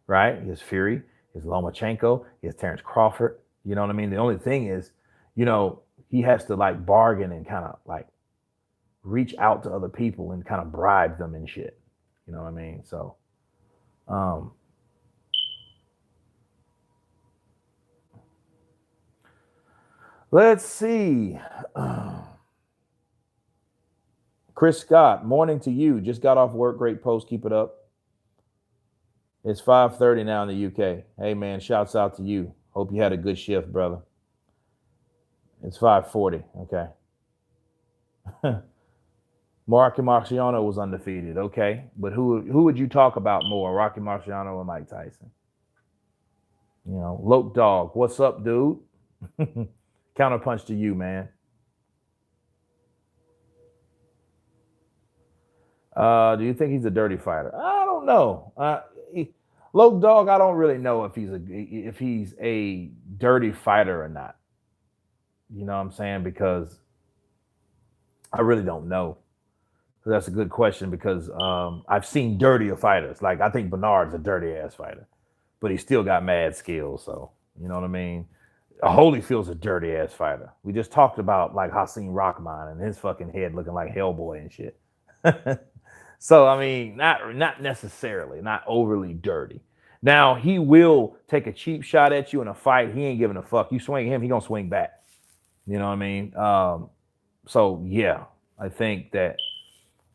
right? He has Fury, he has Lomachenko, he has Terrence Crawford. You know what I mean? The only thing is, he has to like bargain and kind of like reach out to other people and kind of bribe them and shit. You know what I mean? So, let's see. Chris Scott, morning to you. Just got off work. Great post. Keep it up. It's 5:30 now in the UK. Hey, man, shouts out to you. Hope you had a good shift, brother. It's 5:40. Okay. Rocky Marciano was undefeated. Okay. But who would you talk about more, Rocky Marciano or Mike Tyson? Loke Dog. What's up, dude? Counterpunch to you, man. Do you think he's a dirty fighter? I don't know. Loke Dog, I don't really know if he's a dirty fighter or not. You know what I'm saying? Because I really don't know. That's a good question because I've seen dirtier fighters. Like I think Bernard's a dirty ass fighter, but he still got mad skills. So you know what I mean? Holyfield's a dirty ass fighter. We just talked about like Hasim Rahman and his fucking head looking like Hellboy and shit. So I mean, not necessarily, not overly dirty. Now he will take a cheap shot at you in a fight. He ain't giving a fuck. You swing him, he gonna swing back. You know what I mean? So yeah, I think that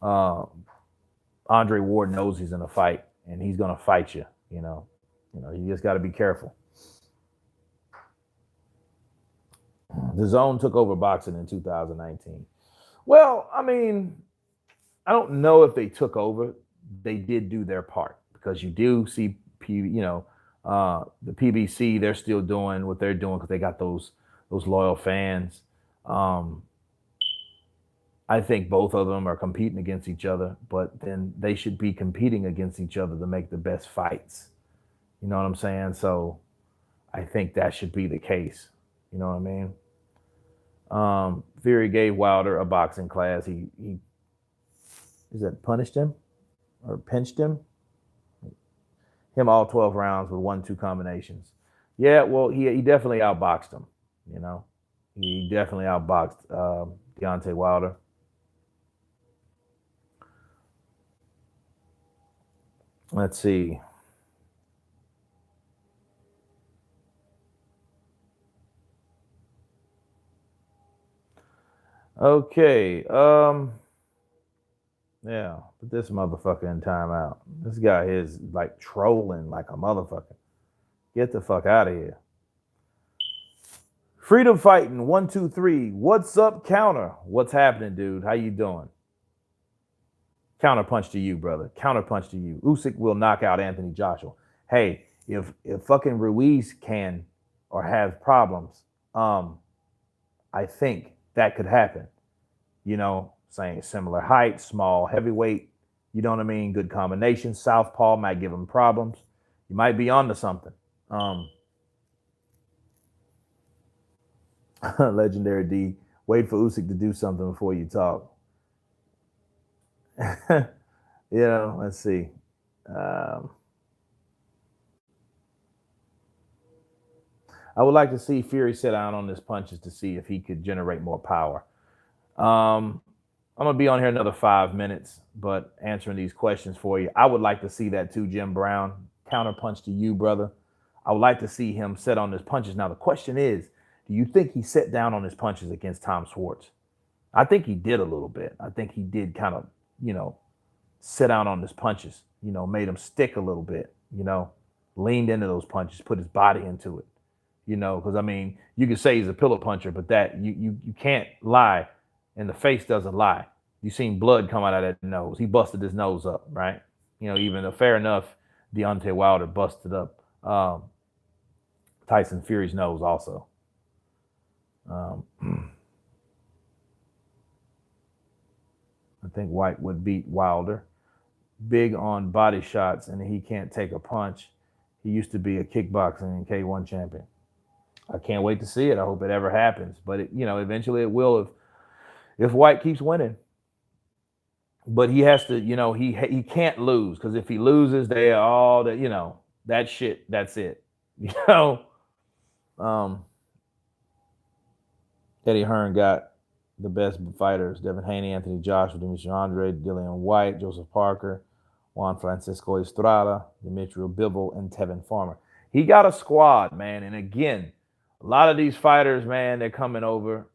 Andre Ward knows he's in a fight and he's gonna fight you. You just got to be careful. The Zone took over boxing in 2019. Well, I mean, I don't know if they took over. They did do their part because you do see, the PBC. They're still doing what they're doing because they got those loyal fans. I think both of them are competing against each other, but then they should be competing against each other to make the best fights. You know what I'm saying? So I think that should be the case. You know what I mean? Fury gave Wilder a boxing class. He is that punished him or pinched him? Him all 12 rounds with 1-2 combinations. Yeah, well, he definitely outboxed him. He definitely outboxed Deontay Wilder. Let's see. Okay. Yeah, put this motherfucker in timeout. This guy is like trolling like a motherfucker. Get the fuck out of here. Freedom Fighting 123. What's up, Counter? What's happening, dude? How you doing? Counterpunch to you, brother. Counterpunch to you. Usyk will knock out Anthony Joshua. Hey, if fucking Ruiz can or has problems, I think that could happen. Saying similar height, small heavyweight. You know what I mean? Good combination. Southpaw might give him problems. You might be onto something. Legendary D. Wait for Usyk to do something before you talk. Let's see. I would like to see Fury sit down on his punches to see if he could generate more power. I'm going to be on here another 5 minutes, but answering these questions for you. I would like to see that too, Jim Brown. Counterpunch to you, brother. I would like to see him set on his punches. Now, the question is, do you think he set down on his punches against Tom Schwartz? I think he did a little bit. I think he did kind of, sit down on his punches, made him stick a little bit, leaned into those punches, put his body into it. Because I mean, you could say he's a pillow puncher, but that you can't lie, and the face doesn't lie. You seen blood come out of that nose. He busted his nose up, right? Even though fair enough, Deontay Wilder busted up Tyson Fury's nose also. I think White would beat Wilder. Big on body shots, and he can't take a punch. He used to be a kickboxing and K1 champion. I can't wait to see it. I hope it ever happens. But eventually it will if White keeps winning. But he has to, he can't lose, because if he loses, they are all that, that shit. That's it. Eddie Hearn got the best fighters: Devin Haney, Anthony Joshua, Demetrius Andre, Dillian White, Joseph Parker, Juan Francisco Estrada, Demetrius Bivol, and Tevin Farmer. He got a squad, man. And again, a lot of these fighters, man, they're coming over.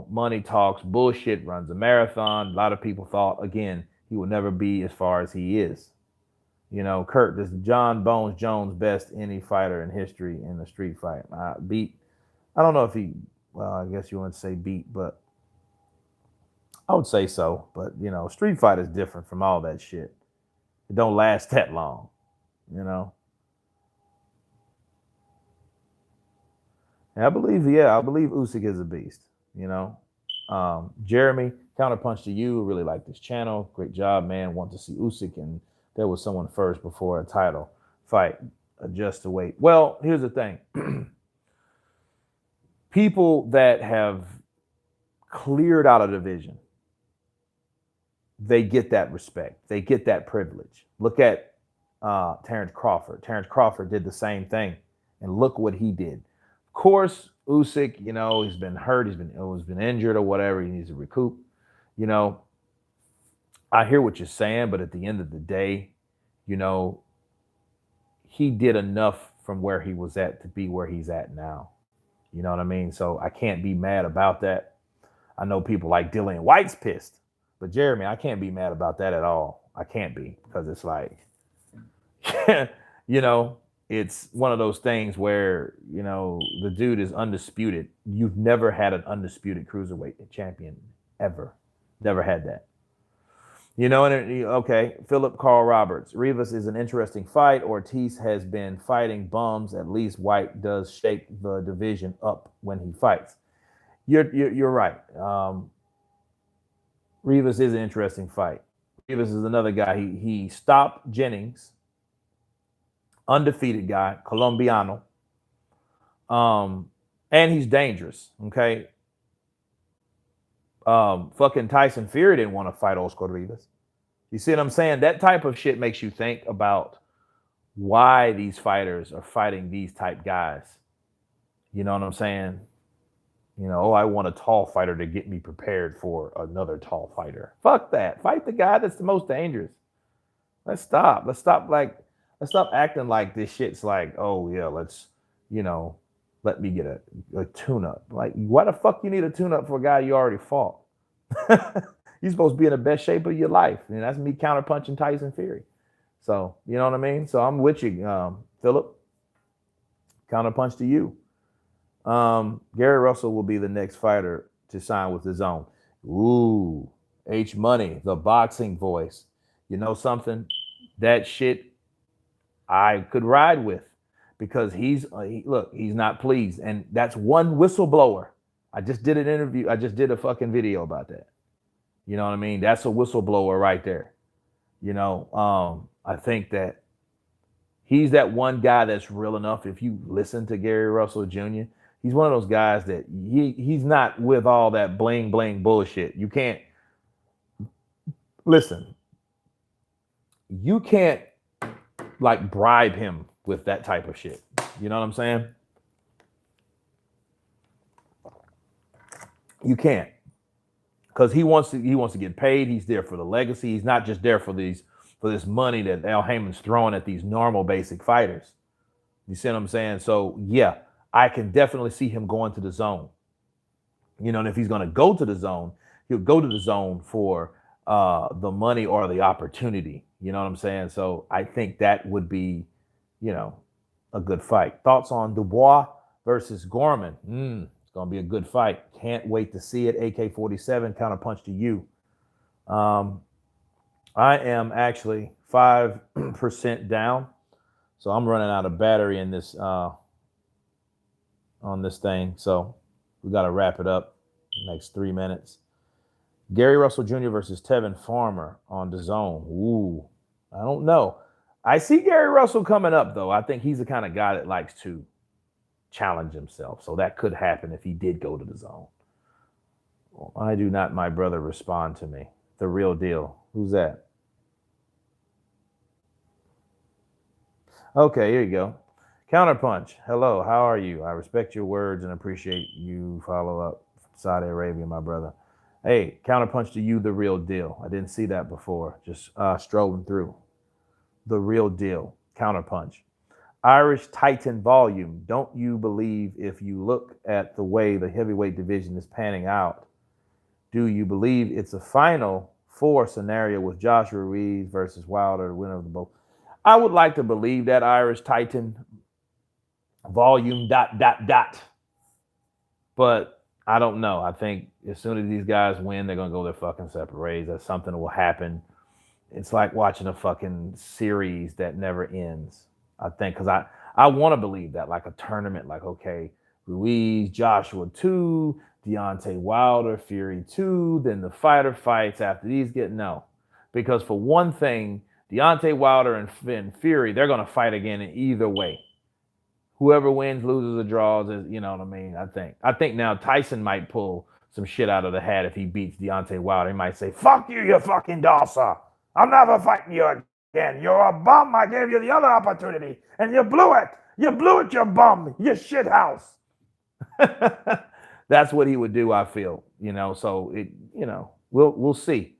Money talks, bullshit runs a marathon. A lot of people thought, again, he will never be as far as he is. Kurt, this is John Bones Jones best any fighter in history in the street fight. I don't know if I guess you wouldn't say beat, but I would say so. But, street fight is different from all that shit. It don't last that long, And I believe Usyk is a beast. Jeremy, counterpunch to you. Really like this channel. Great job, man. Want to see Usyk, and there was someone first before a title fight. Adjust to weight. Well, here's the thing. People that have cleared out a division, they get that respect. They get that privilege. Look at Terrence Crawford. Terrence Crawford did the same thing, and look what he did. Of course, Usyk, he's been hurt, he's been injured or whatever. He needs to recoup. I hear what you're saying, but at the end of the day, he did enough from where he was at to be where he's at now. You know what I mean? So I can't be mad about that. I know people like Dillian White's pissed, but Jeremy, I can't be mad about that at all. I can't be, because it's like, it's one of those things where, the dude is undisputed. You've never had an undisputed cruiserweight champion, ever. Never had that. Okay, Philip Carl Roberts. Rivas is an interesting fight. Ortiz has been fighting bums. At least White does shake the division up when he fights. You're right. Rivas is an interesting fight. Rivas is another guy. He stopped Jennings. Undefeated guy, Colombiano. And he's dangerous, okay? Fucking Tyson Fury didn't want to fight Oscar Rivas. You see what I'm saying? That type of shit makes you think about why these fighters are fighting these type guys. You know what I'm saying? I want a tall fighter to get me prepared for another tall fighter. Fuck that. Fight the guy that's the most dangerous. Let's stop. Let's stop acting like this shit's like, oh yeah, let's, let me get a tune-up. Like, why the fuck you need a tune-up for a guy you already fought? You're supposed to be in the best shape of your life. And that's me counterpunching Tyson Fury. So, you know what I mean? So I'm with you, Philip. Counterpunch to you. Gary Russell will be the next fighter to sign with the Zone. Ooh, H Money, the boxing voice. You know something? That shit I could ride with, because he's not pleased. And that's one whistleblower. I just did an interview. I just did a fucking video about that. You know what I mean? That's a whistleblower right there. I think that he's that one guy that's real enough. If you listen to Gary Russell Jr., he's one of those guys that he's not with all that bling bling bullshit. You can't listen. You can't like bribe him with that type of shit. You know what I'm saying? You can't, because he wants to get paid. He's there for the legacy. He's not just there for this money that Al Heyman's throwing at these normal basic fighters. You see what I'm saying? So yeah, I can definitely see him going to the Zone. And if he's going to go to the Zone, he'll go to the Zone for the money or the opportunity. You know what I'm saying? So I think that would be, a good fight. Thoughts on Dubois versus Gorman? It's going to be a good fight. Can't wait to see it. AK-47, counterpunch to you. I am actually 5% down, so I'm running out of battery in this on this thing. So we got to wrap it up in the next 3 minutes. Gary Russell Jr. versus Tevin Farmer on DAZN. Ooh, I don't know. I see Gary Russell coming up, though. I think he's the kind of guy that likes to challenge himself. So that could happen if he did go to DAZN. Why do not my brother respond to me? The real deal. Who's that? Okay, here you go. Counterpunch. Hello, how are you? I respect your words and appreciate you follow up. Saudi Arabia, my brother. Hey, counterpunch to you, the real deal. I didn't see that before. Just strolling through. The real deal. Counterpunch. Irish Titan volume. Don't you believe if you look at the way the heavyweight division is panning out, do you believe it's a final four scenario with Joshua Ruiz versus Wilder, the winner of the both? I would like to believe that Irish Titan volume ... But I don't know. I think as soon as these guys win, they're going to go their fucking separate ways. That something will happen. It's like watching a fucking series that never ends. I think because I want to believe that, like a tournament, like, okay, Ruiz, Joshua 2, Deontay Wilder, Fury 2, then the fighter fights after these get no. Because for one thing, Deontay Wilder and Fury, they're going to fight again in either way. Whoever wins, loses, or draws, is, you know what I mean? I think now Tyson might pull some shit out of the hat if he beats Deontay Wilder. He might say, fuck you, you fucking Dawsa. I'm never fighting you again. You're a bum. I gave you the other opportunity, and you blew it. You blew it, you bum. You shit house. That's what he would do, I feel. So we'll see.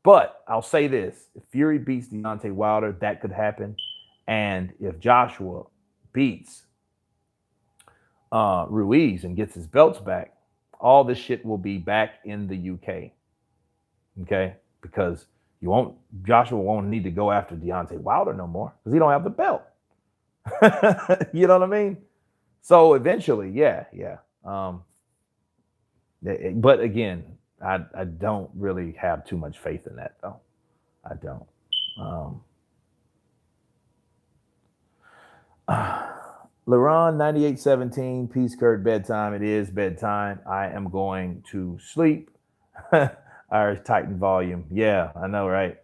But I'll say this. If Fury beats Deontay Wilder, that could happen. And if Joshua beats Ruiz and gets his belts back, all this shit will be back in the UK. Okay? Because Joshua won't need to go after Deontay Wilder no more because he don't have the belt. You know what I mean? So eventually, yeah. But again, I don't really have too much faith in that, though. I don't. LeRon 9817, peace, Kurt, bedtime. It is bedtime. I am going to sleep. Irish Titan volume. Yeah, I know, right?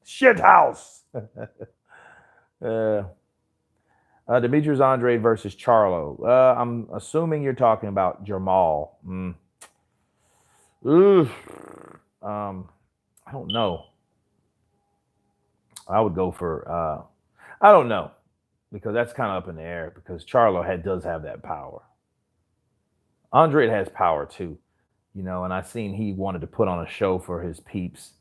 Shit house. Demetrius Andrade versus Charlo. I'm assuming you're talking about Jamal. I don't know. I would go for I don't know, because that's kind of up in the air, because Charlo does have that power. Andrade has power too, and I seen he wanted to put on a show for his peeps,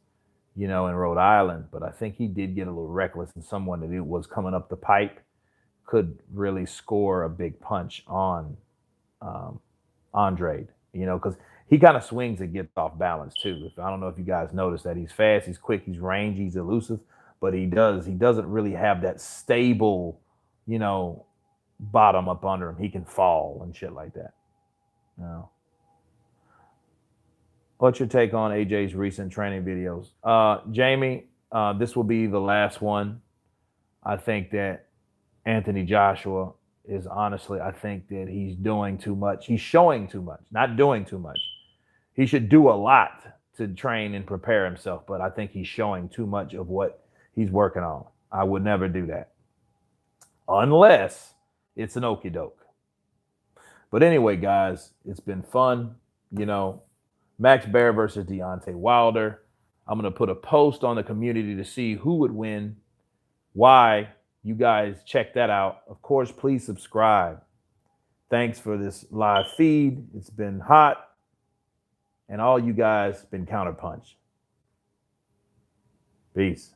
in Rhode Island, but I think he did get a little reckless, and someone that was coming up the pipe could really score a big punch on Andrade, because he kind of swings and gets off balance too. I don't know if you guys noticed that. He's fast, he's quick, he's rangy, he's elusive, but he doesn't really have that stable, bottom up under him. He can fall and shit like that. What's your take on AJ's recent training videos? Jamie, this will be the last one. I think that Anthony Joshua is I think that he's doing too much. He's showing too much, not doing too much. He should do a lot to train and prepare himself, but I think he's showing too much of what he's working on. I would never do that unless it's an okie doke. But anyway, guys, it's been fun. Max Baer versus Deontay Wilder. I'm going to put a post on the community to see who would win, why. You guys check that out. Of course, please subscribe. Thanks for this live feed. It's been hot. And all you guys been Counterpunch. Peace.